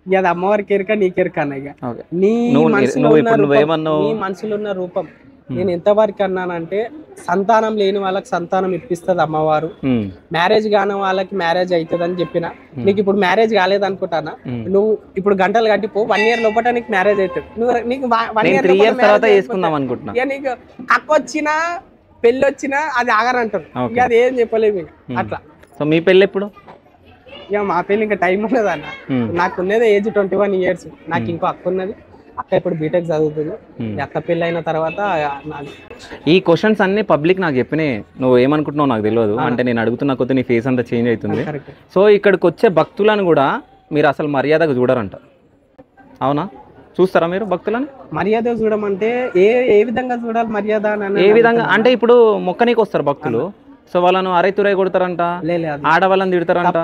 అది అమ్మవారికి ఎరుక, నీకెరుక అన్న. ఇక నీ మనసులో ఉన్న రూపం నేను ఎంతవరకు అన్నానంటే, సంతానం లేని వాళ్ళకి సంతానం ఇప్పిస్తుంది అమ్మవారు, మ్యారేజ్ కాని వాళ్ళకి మ్యారేజ్ అవుతుంది అని చెప్పిన. నీకు ఇప్పుడు మ్యారేజ్ కాలేదు అనుకుంటానా, నువ్వు ఇప్పుడు గంటలు కట్టిపో, 1 year లోపల నీకు మ్యారేజ్ అవుతుంది. నీకు 1 year నీకు కక్క వచ్చినా పెళ్లి వచ్చినా అది ఆగరంటారు. ఇక అది ఏం చెప్పలేము అట్లా. సో మీ పెళ్ళి ఎప్పుడు? ఇక మా పెళ్లి ఇంకా టైం ఉన్నది అన్న. నాకు ఉన్నది ఏజ్ 21 years. నాకు ఇంకో అక్క ఉన్నది, అక్క ఇప్పుడు బీటెక్ చదువుతుంది. అక్క పెళ్లి అయిన తర్వాత ఈ క్వశ్చన్స్ అన్ని పబ్లిక్ నాకు చెప్పినాయి. నువ్వు ఏమనుకుంటున్నావు నాకు తెలియదు, అంటే నేను అడుగుతున్న కొద్ది నీ ఫేస్ అంతా చేంజ్ అవుతుంది. సో ఇక్కడికి వచ్చే భక్తులను కూడా మీరు అసలు మర్యాదగా చూడరంట, అవునా? చూస్తారా మీరు భక్తులని? మర్యాద చూడమంటే ఏ విధంగా చూడాలి మర్యాద? ఏ విధంగా అంటే ఇప్పుడు మొక్కనీకి వస్తారు భక్తులు, సో వాళ్ళను అరే తురై కొడతారంట, ఆడవాళ్ళని తిడతారంట.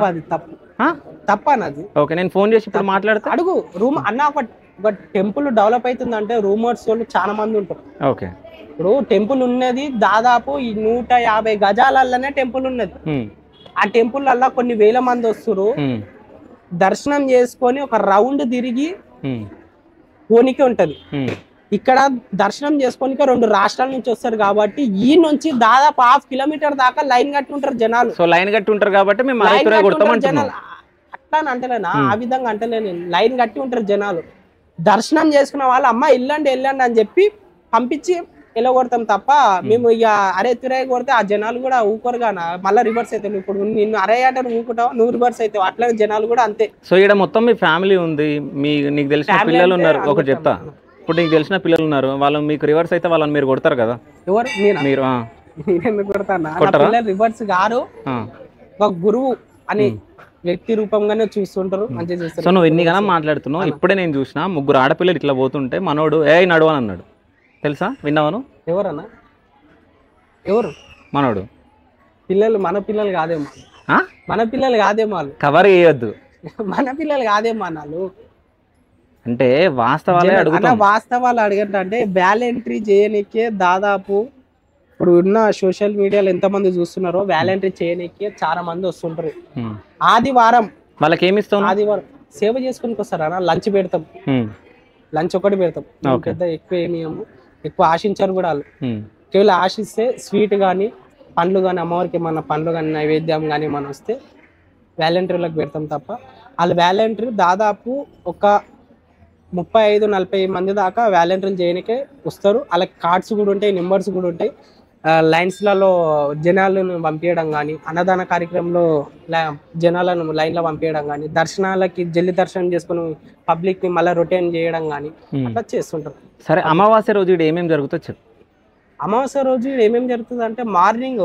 తప్ప అన్నది. ఓకే, నేను ఫోన్ చేసి ఇప్పుడు మాట్లాడతా. అడుగు రూమ్ అన్న. ఒక టెంపుల్ డెవలప్ అవుతుందంటే రూమర్స్ వాళ్ళు చాలా మంది ఉంటారు. ఓకే, ఇప్పుడు టెంపుల్ ఉన్నది దాదాపు ఈ 150 గజాలలోనే టెంపుల్ ఉన్నది. ఆ టెంపుల్ అలా కొన్ని వేల మంది వస్తారు, దర్శనం చేసుకొని ఒక రౌండ్ తిరిగి పోనీకే ఉంటది. ఇక్కడ దర్శనం చేసుకోనికే 2 రాష్ట్రాల నుంచి వస్తారు కాబట్టి ఈ నుంచి దాదాపు 1/2 కిలోమీటర్ దాకా లైన్ కట్టి ఉంటారు జనాలు. సో లైన్ కట్టి ఉంటారు కాబట్టి మేము అరతురే కొడతామంటున్నాం. అట్లా అని అంటలేనా, ఆ విధంగా అంటలేను. లైన్ కట్టి ఉంటారు జనాలు. దర్శనం చేసుకున్న వాళ్ళు అమ్మ వెళ్ళండి అని చెప్పి పంపించి ఎలా కొడతాం తప్ప మేము ఇక అరే తిరగ కొడితే ఆ జనాలు కూడా ఊకోరుగా మళ్ళీ రివర్స్ అవుతాయి. ఇప్పుడు నిన్ను అరే అంటే ఊకుంటావు, నువ్వు రివర్స్ అవుతావు, అట్లా జనాలు కూడా అంతే. సో ఇక్కడ మొత్తం మీ ఫ్యామిలీ ఉంది, నీకు తెలిసిన పిల్లలు ఉన్నారు. ఒకటి చెప్తా, ఇప్పుడు నీకు తెలిసిన పిల్లలు ఉన్నారు, వాళ్ళు మీకు రివర్స్ అయితే వాళ్ళని మీరు కొడతారు కదా? ఎవరు? మీరు? నేనెందుకు కొడతానా? పిల్లలు రివర్స్ గారు ఒక గురువు అని వ్యక్తి రూపంగానే చూస్తుంటారు, మంచిగా చూస్తారు. సో నువ్వు ఎన్నిగానో మాట్లాడుతున్నావు. ఇప్పుడే నేను చూసిన 3 ఆడపిల్లలు ఇట్లా పోతుంటే మనోడు నడువు అని అన్నాడు, తెలుసా? విన్నావను? ఎవరన్నా? ఎవరు మనోడు? పిల్లలు మన పిల్లలు కాదేమో, మన పిల్లలు కాదేమో వాళ్ళు. కవర్ చేయొద్దు. మన పిల్లలు కాదేమో అన్నాళ్ళు. అంటే వాస్తవాలు అడగంటే వ్యాలంటరీ చేయనికే దాదాపు ఇప్పుడు ఉన్న సోషల్ మీడియాలో ఎంతమంది చూస్తున్నారో వ్యాలంటరీ చేయనికే చాలా మంది వస్తుంటారు. ఆదివారం వాళ్ళకి ఏమి ఇస్తాం? ఆదివారం సేవ చేసుకుని వస్తారా? లంచ్ పెడతాం, లంచ్ ఒకటి పెడతాం, పెద్ద ఎక్కువ ఏమి ఎక్కువ ఆశించారు కూడా వాళ్ళు. కేవలం ఆశిస్తే స్వీట్ కానీ పండ్లు కానీ, అమ్మవారికి మన పండ్లు కానీ నైవేద్యం కానీ మనం వస్తే వ్యాలంటరీలకు పెడతాం తప్ప వాళ్ళు వ్యాలంటరీ దాదాపు ఒక 35-40 మంది దాకా వ్యాలంటరీలు చేయడానికే వస్తారు. వాళ్ళకి కార్డ్స్ కూడా ఉంటాయి, నెంబర్స్ కూడా ఉంటాయి. లైన్స్లలో జనాలను పంపించడం కానీ, అన్నదాన కార్యక్రమంలో జనాలను లైన్లో పంపించడం కానీ, దర్శనాలకి జల్లి దర్శనం చేసుకుని పబ్లిక్ని మళ్ళీ రొటేన్ చేయడం కానీ అట్లా చేస్తుంటారు. సరే, అమావాస్య రోజు ఏమేమి జరుగుతుందో చెప్పు. అమావాస్య రోజు ఏమేమి జరుగుతుంది అంటే మార్నింగ్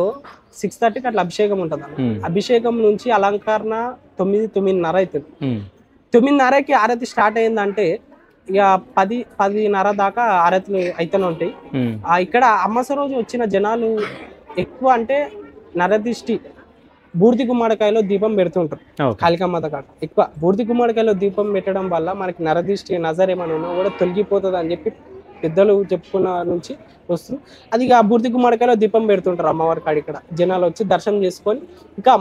6:30కి అట్లా అభిషేకం ఉంటుంది. అభిషేకం నుంచి అలంకరణ 9-9:30 అవుతుంది. 9:30కి ఆరతి స్టార్ట్ అయిందంటే ఇక 10-10:30 దాకా ఆరతులు అయితేనే ఉంటాయి. ఇక్కడ అమావాస్య రోజు వచ్చిన జనాలు ఎక్కువ అంటే నరదిష్టి బూర్ది గుమ్మడికాయలో దీపం పెడుతుంటారు. కాళికామాత కాడ ఎక్కువ బూర్ది గుమ్మడికాయలో దీపం పెట్టడం వల్ల మనకి నరదిష్టి నజర్ ఏమైనా ఉన్నా కూడా తొలగిపోతుంది అని చెప్పి పెద్దలు చెప్పుకున్న నుంచి వస్తుంది. అది ఇక బూర్ది గుమ్మడికాయలో దీపం పెడుతుంటారు అమ్మవారి కాడ. ఇక్కడ జనాలు వచ్చి దర్శనం చేసుకొని ఇంకా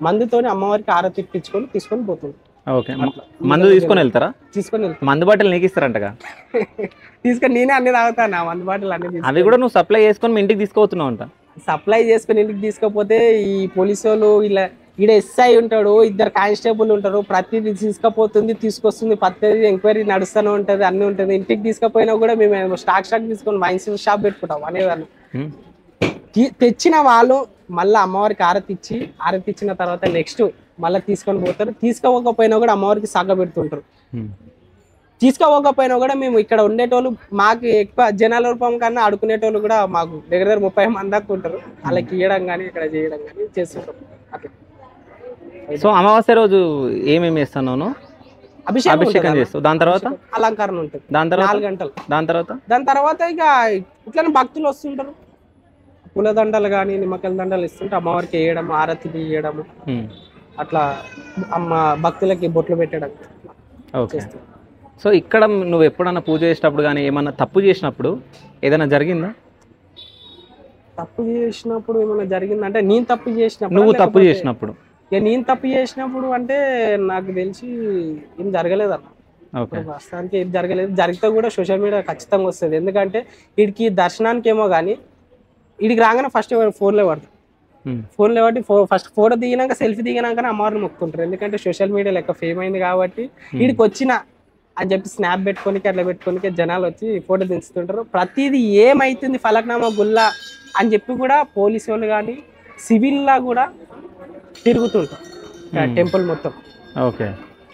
మందుతోని అమ్మవారికి ఆరతి ఇప్పించుకొని తీసుకొని పోతుంటారు. మందు తీసుకొని వెళ్తారా? తీసుకొని వెళ్తారు. మందు బాటలు నీకు ఇస్తారంటగా? తీసుకొని నేనే అన్ని తాగుతాను. మందు బాటలు అన్ని అవి కూడా నువ్వు సప్లై చేసుకొని ఇంటికి తీసుకుపోతున్నావు అంట. సప్లై చేసుకుని ఇంటికి తీసుకపోతే ఈ పోలీసు వాళ్ళు ఇలా ఈడ ఎస్ఐ ఉంటాడు, 2 కానిస్టేబుల్ ఉంటారు, ప్రతిదీ తీసుకుపోతుంది తీసుకొస్తుంది, ప్రతిదీ ఎంక్వైరీ నడుస్తూనే ఉంటుంది, అన్నీ ఉంటుంది. ఇంటికి తీసుకుపోయినా కూడా మేము స్టాక్ తీసుకొని వైన్ షాప్ పెట్టుకుంటాం అనేదాన్ని. తెచ్చిన వాళ్ళు మళ్ళీ అమ్మవారికి ఆరతి ఇచ్చిన తర్వాత నెక్స్ట్ మళ్ళీ తీసుకొని పోతారు. తీసుకోకపోయినా కూడా అమ్మవారికి సగ్గ పెడుతుంటారు. తీసుకోకపోయినా కూడా మేము ఇక్కడ ఉండేటోళ్ళు మాకు ఎక్కువ జనాల రూపం కన్నా అడుకునేటోళ్ళు కూడా మాకు దగ్గర 30 మంది దాకా ఉంటారు. వాళ్ళకి ఇవ్వడం కానీ ఇక్కడ చేయడం కానీ చేస్తుంటాం అట్లా. సో అమావాస్య రోజు ఏమేమి చేస్తున్నాను? అభిషేకం చేస్తావు. దాని తర్వాత అలంకరణ ఉంటుంది. దాని తర్వాత 4 గంటలు. దాని తర్వాత ఇక ఇట్లా భక్తులు వస్తుంటారు. పూలదండలు కానీ నిమ్మకాయల దండలు ఇస్తుంటే అమ్మవారికి వేయడం, ఆరతి తీయడం, అట్లా అమ్మ భక్తులకి బొట్లు పెట్టడం. సో ఇక్కడ నువ్వు ఎప్పుడన్నా పూజ చేసినప్పుడు కానీ ఏమన్నా తప్పు చేసినప్పుడు ఏదైనా జరిగిందా? తప్పు చేసినప్పుడు ఏమైనా జరిగిందంటే నేను తప్పు చేసినప్పుడు, నువ్వు తప్పు చేసినప్పుడు నేను తప్పు చేసినప్పుడు అంటే నాకు తెలిసి ఏం జరగలేదన్న. ప్రస్తుతానికి ఏం జరగలేదు. జరిగితే కూడా సోషల్ మీడియా ఖచ్చితంగా వస్తుంది. ఎందుకంటే వీడికి దర్శనానికి ఏమో కానీ వీడికి రాగానే ఫస్ట్ ఫోన్లో పడతారు. ఫోన్లో బట్టి ఫస్ట్ ఫోటో దిగినాక సెల్ఫీ దిగినాకనే అమ్మవారిని మొక్కుతుంటారు. ఎందుకంటే సోషల్ మీడియా లెక్క ఫేమ్ అయింది కాబట్టి వీడికి వచ్చిన అని చెప్పి స్నాప్ పెట్టుకోనికి అట్లా పెట్టుకోనికి జనాలు వచ్చి ఫోటో దించుతుంటారు. ప్రతిదీ ఏమైతుంది ఫలక్నామా గుల్లా అని చెప్పి కూడా పోలీసు వాళ్ళు కానీ సివిల్లా కూడా తిరుగుతుంటారు టెంపుల్ మొత్తం. ఓకే,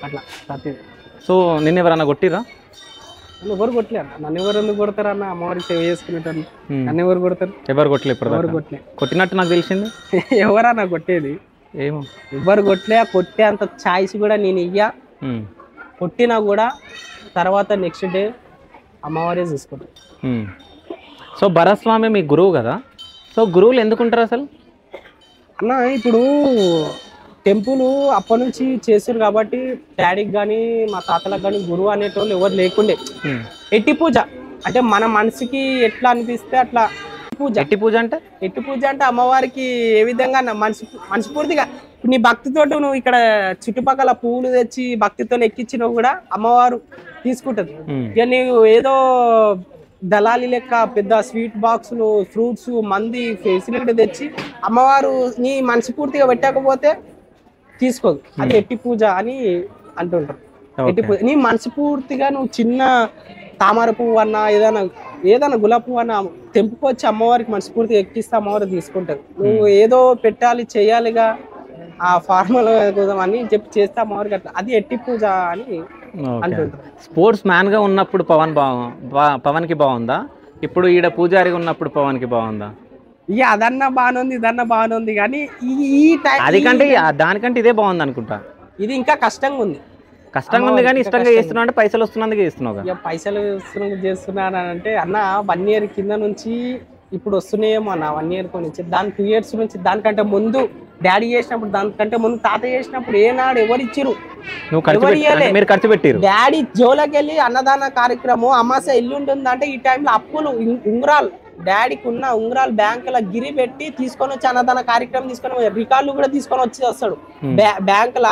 అట్లా ప్రతిదీ. సో నిన్న ఎవరన్నా కొట్టిరా? నన్ను ఎవరు కొట్టలేరు. నన్ను ఎవరు ఎందుకు కొడతారన్న? అమ్మవారికి సేవ చేసుకునేటప్పుడు నన్ను ఎవరు కొడతారు? ఎవరు కొట్టలేదు. కొట్టినట్టు నాకు తెలిసింది. ఎవరన్నా కొట్టేది? ఏమో ఎవరు కొట్టే అంత ఛాయిస్ కూడా నేను ఇయ్యా. కొట్టినా కూడా తర్వాత నెక్స్ట్ డే అమ్మవారే చూసుకుంటారు. సో భరస్వామి మీ గురువు కదా, సో గురువులు ఎందుకుంటారు అసలు అన్న? ఇప్పుడు టెంపుల్ అప్పటి నుంచి చేస్తారు కాబట్టి డాడీకి కానీ మా తాతలకు కానీ గురువు అనేటోళ్ళు ఎవరు లేకుండే. ఎట్టి పూజ అంటే మన మనసుకి ఎట్లా అనిపిస్తే అట్లా పూజ. ఎట్టి పూజ అంటే ఎట్టి పూజ అంటే అమ్మవారికి ఏ విధంగా మనస్ఫూర్తిగా నీ భక్తితో నువ్వు ఇక్కడ చుట్టుపక్కల పువ్వులు తెచ్చి భక్తితో ఎక్కించినవి కూడా అమ్మవారు తీసుకుంటది. ఇక నీవు ఏదో దళాలి లెక్క పెద్ద స్వీట్ బాక్సులు ఫ్రూట్స్ మంది ఫెసిలిటీ తెచ్చి అమ్మవారు నీ మనస్ఫూర్తిగా పెట్టకపోతే తీసుకోదు. అది ఎట్టి పూజ అని అంటుంటారు. ఎట్టి పూజ నీ మనస్ఫూర్తిగా నువ్వు చిన్న తామర పువ్వు అన్న ఏదైనా గులాబీ పువ్వు అన్న తెంపుకొచ్చి అమ్మవారికి మనస్ఫూర్తిగా ఎక్కిస్తే అమ్మవారు తీసుకుంటారు. నువ్వు ఏదో పెట్టాలి చేయాలిగా ఆ ఫార్మల్ అని చెప్పి చేస్తే అమ్మవారికి అట్లా అది ఎట్టి పూజ అని అంటుంటారు. స్పోర్ట్స్ మ్యాన్ గా ఉన్నప్పుడు పవన్ కి బాగుందా, ఇప్పుడు ఈడ పూజారిగా ఉన్నప్పుడు పవన్ కి బాగుందా? ఇక అదన్నా బాగానుంది ఇదన్నా బాగానుంది కానీ ఈ దానికంటే ఇదే బాగుంది అనుకుంటా. ఇది ఇంకా కష్టంగా ఉంది. కష్టంగా ఉంది కానీ ఇష్టంగా చేస్తున్నావు అంటే పైసలు వస్తున్నందుకే చేస్తున్నావు. ఇక పైసలు చేస్తున్నాను అంటే అన్న 1 year కింద నుంచి ఇప్పుడు వస్తున్నాయేమో అన్న 1 year నుంచి దాని 2 years నుంచి దానికంటే ముందు డాడీ చేసినప్పుడు దానికంటే ముందు తాత చేసినప్పుడు ఏనాడు ఎవరు ఇచ్చిరు మీరు ఖర్చు పెట్టారు. డాడీ జోలోకి వెళ్ళి అన్నదాన కార్యక్రమం అమాస ఇల్లు ఉంటుందంటే ఈ టైంలో అప్పులు ఉంగరాలు డాడీకి ఉన్న ఉంగరాలు బ్యాంకుల గిరి పెట్టి తీసుకొని వచ్చి అన్నదాన కార్యక్రమం తీసుకొని రికార్డులు కూడా తీసుకొని వచ్చి వస్తాడు. బ్యాంకుల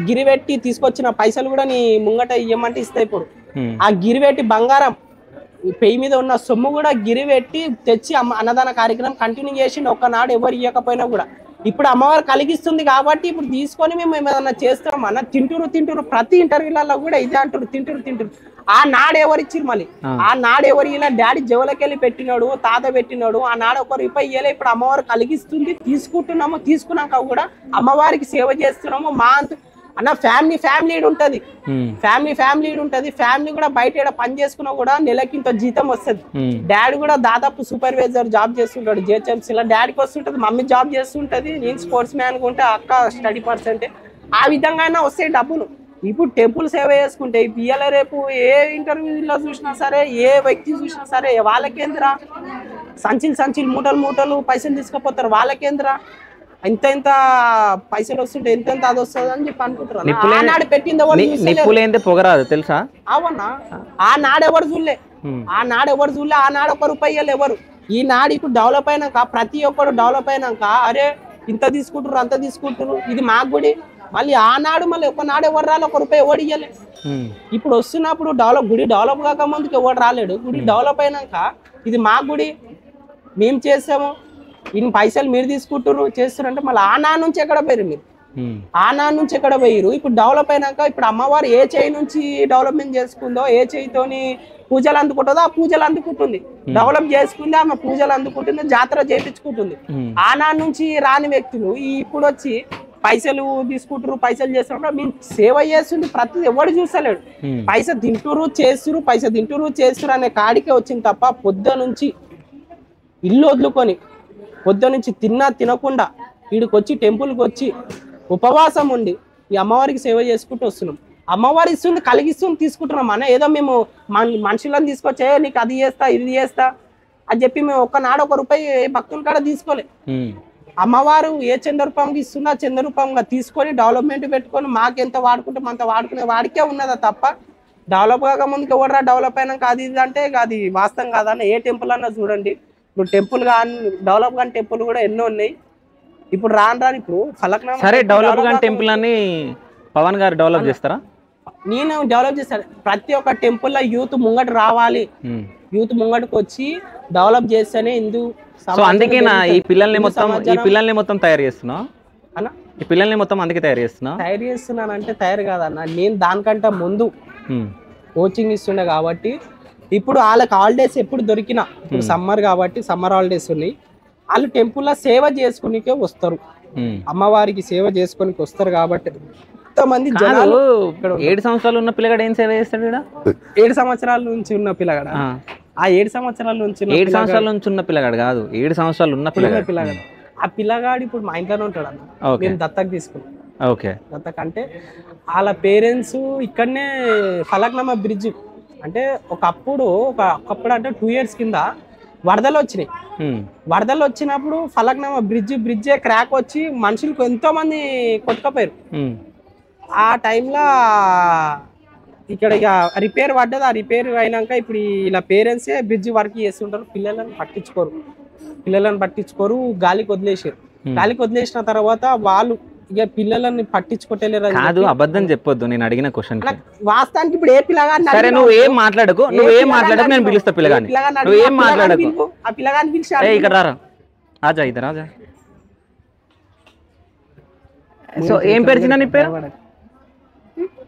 గిరి పెట్టి తీసుకొచ్చిన పైసలు కూడా నీ ముంగట ఇవ్వమంటే ఇస్తాయి. ఇప్పుడు ఆ గిరి పెట్టి బంగారం పెయ్యి మీద ఉన్న సొమ్ము కూడా గిరి పెట్టి తెచ్చి అన్నదాన కార్యక్రమం కంటిన్యూ చేసి ఒక్కనాడు ఎవరు ఇవ్వకపోయినా కూడా ఇప్పుడు అమ్మవారు కలిగిస్తుంది కాబట్టి ఇప్పుడు తీసుకొని మేము ఏమైనా చేస్తున్నాం అన్న. తింటురు ప్రతి ఇంటర్వ్యూలలో కూడా ఇదే అంటారు, తింటురు. ఆ నాడు ఎవరు ఇచ్చిరు మళ్ళీ ఆ నాడు ఎవరు ఇలా డాడీ జవలకెళ్ళి పెట్టినాడు తాత పెట్టినాడు ఆ నాడు ఒక రూపాయి ఇయ్యలే. ఇప్పుడు అమ్మవారు కలిగిస్తుంది తీసుకుంటున్నాము. తీసుకున్నాక కూడా అమ్మవారికి సేవ చేస్తున్నాము. మా అన్న ఫ్యామిలీ ఉంటది. ఫ్యామిలీ ఉంటది. ఫ్యామిలీ కూడా బయట పని చేసుకున్నా కూడా నెలకి ఇంత జీతం వస్తుంది. డాడీ కూడా దాదాపు సూపర్వైజర్ జాబ్ చేస్తుంటాడు జిహెచ్ఎంసీలో. డాడీకి వస్తుంటది, మమ్మీ జాబ్ చేస్తుంటది, నేను స్పోర్ట్స్ మ్యాన్ ఉంటే అక్క స్టడీ పర్సెంట్. ఆ విధంగా వస్తాయి డబ్బులు. ఇప్పుడు టెంపుల్ సేవ చేసుకుంటే ఇయ్యాల రేపు ఏ ఇంటర్వ్యూలో చూసినా సరే ఏ వ్యక్తి చూసినా సరే వాళ్ళకేంద్ర సంచులు మూటలు పైసలు తీసుకుపోతారు. వాళ్ళకేంద్ర ఇంత పైసలు వస్తుంటే ఎంత అది వస్తుంది అని చెప్పి అనుకుంటారు. ఆనాడు పెట్టింది పొగరాదు తెలుసా? అవునా? ఆ నాడు ఎవరు చూడలే. ఆ నాడు 1 రూపాయి ఎవరు. ఈ నాడు ఇప్పుడు డెవలప్ అయినాక ప్రతి ఒక్కరు డెవలప్ అయినాక అరే ఇంత తీసుకుంటారు అంత తీసుకుంటారు ఇది మా గుడి. మళ్ళీ ఆనాడు మళ్ళీ ఒకనాడు ఎవరు రాలి 1 రూపాయి ఎవరు ఇయ్యలే. ఇప్పుడు వస్తున్నప్పుడు గుడి డెవలప్ కాక ముందుకు ఎవరు రాలేడు. గుడి డెవలప్ అయినాక ఇది మా గుడి మేము చేసాము ఇన్ని పైసలు మీరు తీసుకుంటారు చేస్తారు అంటే మళ్ళీ ఆ నాన్న నుంచి ఎక్కడ పోయారు మీరు? ఆ నాన్న నుంచి ఎక్కడ పోయారు? ఇప్పుడు డెవలప్ అయినాక ఇప్పుడు అమ్మవారు ఏ చేయి నుంచి డెవలప్మెంట్ చేసుకుందో ఏ చేయితోని పూజలు అందుకుంటుందో ఆ పూజలు అందుకుంటుంది. డెవలప్ చేసుకుంది ఆమె పూజలు అందుకుంటుంది, జాతర చేయించుకుంటుంది. ఆ నాన్న నుంచి రాని వ్యక్తులు ఇప్పుడు వచ్చి పైసలు తీసుకుంటారు పైసలు చేస్తున్నారు. మేము సేవ చేస్తుంది ప్రతి ఎవడు చూస్తలేడు. పైసలు తింటురు చేస్తురు అనే కాడికే వచ్చింది తప్ప పొద్దు నుంచి ఇల్లు వదులుకొని పొద్దు నుంచి తినకుండా వీడికి వచ్చి టెంపుల్కి వచ్చి ఉపవాసం ఉండి ఈ అమ్మవారికి సేవ చేసుకుంటూ వస్తున్నాం. అమ్మవారి ఇస్తుంది కలిగిస్తుంది తీసుకుంటున్నాం అన్న. ఏదో మేము మనుషులను తీసుకొచ్చే నీకు అది చేస్తా ఇది చేస్తా అని చెప్పి మేము ఒక్కనాడు 1 రూపాయి భక్తుల కాడ తీసుకోలే. అమ్మవారు ఏ చంద్రరూపంగా ఇస్తున్నా చంద్రరూపంగా తీసుకొని డెవలప్మెంట్ పెట్టుకొని మాకెంత వాడుకుంటే అంత వాడుకునే వాడికే ఉన్నదా తప్ప డెవలప్ కాక ముందుకు ఎవడరా డెవలప్ అయినాక అది ఇది అంటే అది వాస్తవం కాదన్న. ఏ టెంపుల్ అన్నా చూడండి ఇప్పుడు టెంపుల్ కానీ డెవలప్ కానీ టెంపుల్ కూడా ఎన్నో ఉన్నాయి. ఇప్పుడు రాను ఇప్పుడు ఫలక్నామా సరే డెవలప్ కానీ టెంపుల్ అని పవన్ గారు డెవలప్ చేస్తారా? నేను డెవలప్ చేస్తాను. ప్రతి ఒక్క టెంపుల్లో యూత్ ముంగట రావాలి. యూత్ ముంగటకు వచ్చి డెవలప్ చేస్తేనే హిందూ. అందుకే ఈ పిల్లల్ని మొత్తం తయారు చేస్తున్నా అన్న. ఈ పిల్లల్ని మొత్తం అందుకే తయారు చేస్తున్నానంటే తయారు కాదన్న. నేను దానికంటే ముందు కోచింగ్ ఇస్తుండే కాబట్టి ఇప్పుడు వాళ్ళకి హాలిడేస్ ఎప్పుడు దొరికినా ఇప్పుడు సమ్మర్ కాబట్టి సమ్మర్ హాలిడేస్ ఉన్నాయి. వాళ్ళు టెంపుల్లో సేవ చేసుకునికే వస్తారు. అమ్మవారికి సేవ చేసుకునికి వస్తారు కాబట్టి ఎంతమంది జనాలు. 7 సంవత్సరాలు ఉన్న పిల్లగాడు ఏం సేవ చేస్తాడు? 7 సంవత్సరాల నుంచి ఉన్న పిల్లగాడు. ఆ 7 సంవత్సరాల నుంచి 7 సంవత్సరాల నుంచి ఉన్న పిల్లగాడు కాదు 7 సంవత్సరాలు ఉన్న పిల్లగాడు. ఆ పిల్లగాడు ఇప్పుడు మా ఇంట్లోనే ఉంటాడు అన్న. మేము దత్తకు తీసుకున్నాం. దత్తకు అంటే వాళ్ళ పేరెంట్స్ ఇక్కడనే ఫలక్నామా బ్రిడ్జ్ అంటే ఒకప్పుడు అంటే 2 years కింద వరదలు వచ్చినాయి. వరదలు వచ్చినప్పుడు ఫలక్నామా బ్రిడ్జే క్రాక్ వచ్చి మనుషులకు ఎంతో మంది కొట్టుకపోయారు. ఆ టైంలో ఇక్కడ ఇక రిపేర్ పడ్డది. ఆ రిపేర్ అయినాక ఇప్పుడు ఇలా పేరెంట్సే బ్రిడ్జ్ వర్క్ చేస్తుంటారు. పిల్లలను పట్టించుకోరు, గాలికి వదిలేసారు. గాలికి వదిలేసిన తర్వాత వాళ్ళు ఇక పిల్లలని పట్టించుకోవట్లేరు. కాదు, అబద్ధం చెప్పొద్దు. నేను అడిగిన క్వశ్చన్ వాస్తవానికి ఇప్పుడు ఏ పిల్లగాని సరే, నువ్వు ఏం మాట్లాడకు, నేను పిలుస్తా పిల్లగాని. నువ్వు ఏం మాట్లాడకు. ఆ పిల్లగాని పిలిచి ఇక్కడ రారా, ఆజా ఇద్దరు రాజా. సో ఏం పేరు చిన్న నీ పేరు?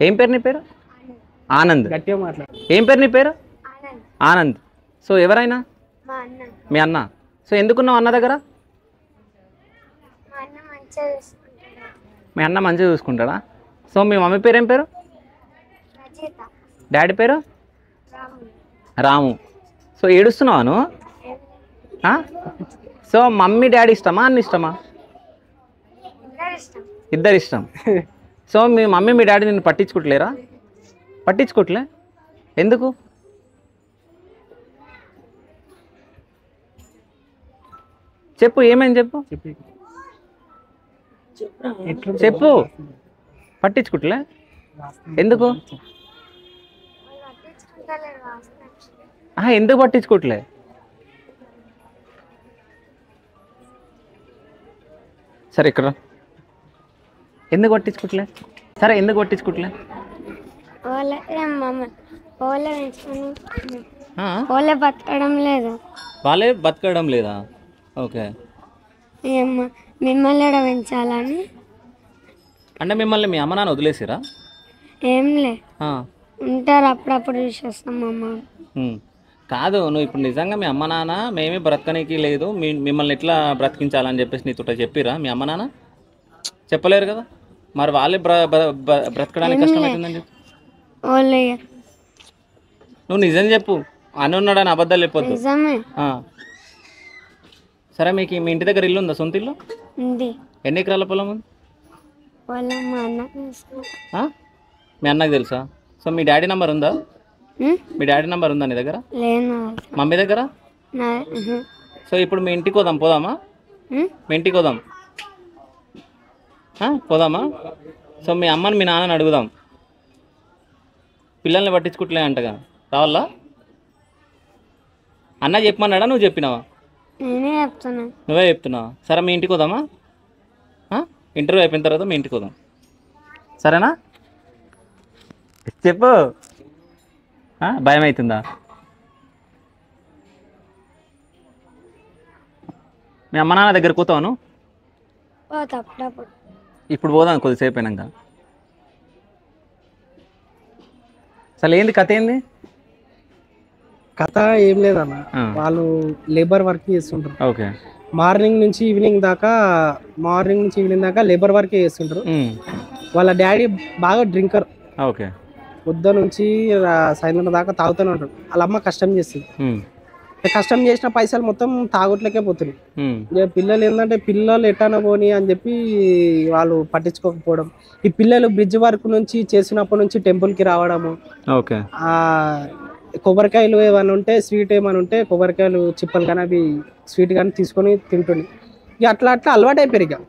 ఏం పేరు నీ పేరు? ఆనంద్. గట్టిగా మాట్లాడు. ఏం పేరు నీ పేరు? ఆనంద్. సో ఎవరైనా? మీ అన్న. సో ఎందుకున్నావు అన్న దగ్గర? మీ అన్న మంచిగా చూసుకుంటాడా? సో మీ మమ్మీ పేరు ఏం పేరు? డాడీ పేరు? రాము. సో ఏడుస్తున్నావా నువ్వు? సో మమ్మీ డాడీ ఇష్టమా అన్న ఇష్టమా? ఇద్దరు ఇష్టం. సో మీ మమ్మీ మీ డాడీ నిన్ను పట్టించుకోవట్లేరా? పట్టించుకోవట్లే ఎందుకు? చెప్పు, ఏమైంది చెప్పు. చెప్పు. పట్టించుకోవట్లే ఎందుకు? ఎందుకు పట్టించుకోవట్లే? సరే ఇక్కడ ఎందుకు పట్టించుకోవట్లే? సరే ఎందుకు పట్టించుకోవట్లే? బతకడం లేదు. వాళ్ళే బతకడం లేదా? ఓకే. మిమ్మల్ని పెంచాలని అంటే మిమ్మల్ని మీ అమ్మ నాన్న వదిలేసిరా? ఏంలే, ఉంటారు అప్పుడప్పుడు చూసేస్తాం అమ్మ. కాదు, నువ్వు ఇప్పుడు నిజంగా మీ అమ్మ నాన్న మేమే బ్రతకనికి లేదు, మిమ్మల్ని ఎట్లా బ్రతికించాలని చెప్పేసి నీతో చెప్పిరా మీ అమ్మ నాన్న? చెప్పలేరు కదా, మరి వాళ్ళే బ్రతకడానికి కష్టమవుతుందని చెప్పి. నువ్వు నిజం చెప్పు, అని ఉన్నాడని అబద్ధాలు చెప్పొద్దు. సరే, మీకు మీ ఇంటి దగ్గర ఇల్లు ఉందా? సొంత ఇల్లు? ఎన్ని ఎకరాల పొలం ఉంది? మీ అన్నకు తెలుసా? సో మీ డాడీ నంబర్ ఉందా? మీ డాడీ నంబర్ ఉందా నీ దగ్గర? మమ్మీ దగ్గర? సో ఇప్పుడు మీ ఇంటికి పోదామా? మీ ఇంటికి పోదామా? సో మీ అమ్మని మీ నాన్నని అడుగుదాం, పిల్లల్ని పట్టించుకోవట్లే అంటగా, రావాలా? అన్న చెప్పమన్నాడా, నువ్వు చెప్పినావా? నువ్వే చెప్తున్నావా? సరే మీ ఇంటికి పోదామా? ఇంటర్వ్యూ అయిపోయిన తర్వాత మీ ఇంటికి పోదాం, సరేనా? చెప్పు. భయం అవుతుందా? మీ అమ్మ నాన్న దగ్గరికి పోతాను. ఇప్పుడు పోదాం కొద్దిసేపు అయినాక. అసలు ఏంది కథ? ఏంది కథ? ఏం లేదన్న, వాళ్ళు లేబర్ వర్క్ చేస్తుంటారు. ఓకే. మార్నింగ్ నుంచి ఈవినింగ్ దాకా లేబర్ వర్క్ చేస్తుంటారు. వాళ్ళ డాడీ బాగా డ్రింకర్. ఓకే. పొద్దు నుంచి సాయంత్రం దాకా తాగుతూనే ఉంటాడు. వాళ్ళ అమ్మ కష్టం చేస్తుంది. కష్టం చేసిన పైసలు మొత్తం తాగుట్లకే పోతున్నాయి. పిల్లలు ఏంటంటే పిల్లలు ఎట్టాన పోని అని చెప్పి వాళ్ళు పట్టించుకోకపోవడం. ఈ పిల్లలు బ్రిడ్జ్ వర్క్ నుంచి చేసినప్పటి నుంచి టెంపుల్కి రావడము. ఓకే. కొబ్బరికాయలు ఏమైనా ఉంటే, స్వీట్ ఏమైనా ఉంటే కొబ్బరికాయలు చిప్పలు కానీ అవి స్వీట్ కానీ తీసుకొని తింటుండే. ఇక అట్లా అలవాటు అయిపోయారు.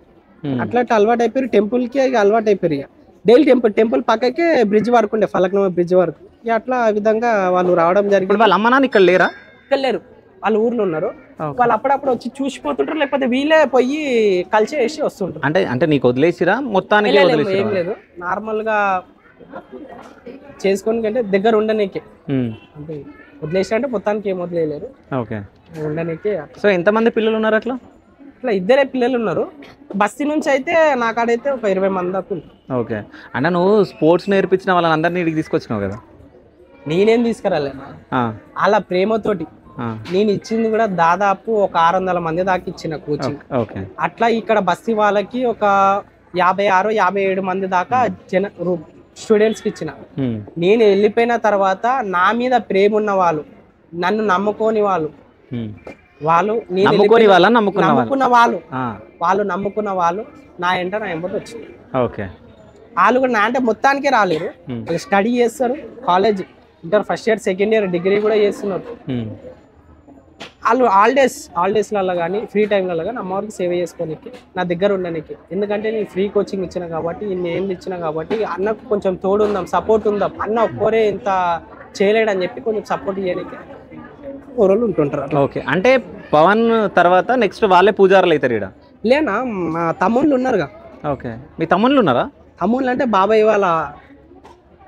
అట్లా అలవాటు అయిపోయారు. టెంపుల్కి ఇక అలవాటు అయిపోయారు. ఇక డైలీ టెంపుల్ పక్కకే బ్రిడ్జ్ వర్క్ ఉండే, ఫలక్నామా బ్రిడ్జ్ వర్క్. ఇక అట్లా ఆ విధంగా వాళ్ళు రావడం జరిగింది. వాళ్ళ అమ్మ నాన్న ఇక్కడ లేరా? ఇక్కడ లేరు, వాళ్ళు ఊర్లో ఉన్నారు. వాళ్ళు అప్పుడప్పుడు వచ్చి చూసిపోతుంటారు, లేకపోతే వీళ్ళే పోయి కలిసి వేసి వస్తుంటారు. అంటే నీకు వదిలేసిరా మొత్తానికి? ఏం లేదు, నార్మల్ గా చేసుకొని కంటే దగ్గర ఉండనీకే. అంటే వదిలేసి అంటే మొత్తానికి ఏం వదిలేయలేరు. ఓకే. ఉండనీకే. సో ఎంతమంది పిల్లలు ఉన్నారు అట్లా? ఇట్లా ఇద్దరే పిల్లలు ఉన్నారు. బస్తీ నుంచి అయితే నాకాడైతే ఒక 20 మంది దాకా ఉంది. ఓకే. అంటే నువ్వు స్పోర్ట్స్ నేర్పించిన వాళ్ళందరినీ ఇక్కడికి తీసుకొచ్చినావు కదా? నేనేం తీసుకురాలే, అలా ప్రేమతోటి నేను ఇచ్చింది కూడా దాదాపు ఒక 600 మంది దాకా ఇచ్చిన కోచింగ్. అట్లా ఇక్కడ బస్తీ వాళ్ళకి ఒక 56-57 మంది దాకా స్టూడెంట్స్ కి ఇచ్చిన. నేను వెళ్ళిపోయిన తర్వాత నా మీద ప్రేమ ఉన్న వాళ్ళు, నన్ను నమ్ముకోని వాళ్ళు, నమ్ముకున్న వాళ్ళు నా ఎంబటి వచ్చింది. వాళ్ళు కూడా నా అంటే మొత్తానికే రాలేరు, స్టడీ చేస్తారు, college inter first year second year degree కూడా చేస్తున్నారు. వాళ్ళు హాలిడేస్లలో కానీ ఫ్రీ టైంలలో కానీ అమ్మవారికి సేవ చేసుకోనికి నా దగ్గర ఉండడానికి. ఎందుకంటే నేను ఫ్రీ కోచింగ్ ఇచ్చిన కాబట్టి ఇన్ని ఏళ్ళు ఇచ్చిన కాబట్టి అన్నకు కొంచెం తోడు ఉందాం, సపోర్ట్ ఉందాం, అన్న ఒక్కరే ఇంత చేయలేడని చెప్పి కొంచెం సపోర్ట్ చేయడానికి ఓరోళ్ళు ఉంటుంటారు. ఓకే, అంటే పవన్ తర్వాత నెక్స్ట్ వాళ్ళే పూజారులు అవుతారు ఇక్కడ? లేనా మా తమ్ముళ్ళు ఉన్నారుగా. ఓకే, మీ తమ్ముళ్ళు ఉన్నారా? తమ్ముళ్ళు అంటే బాబాయ్ వాళ్ళ.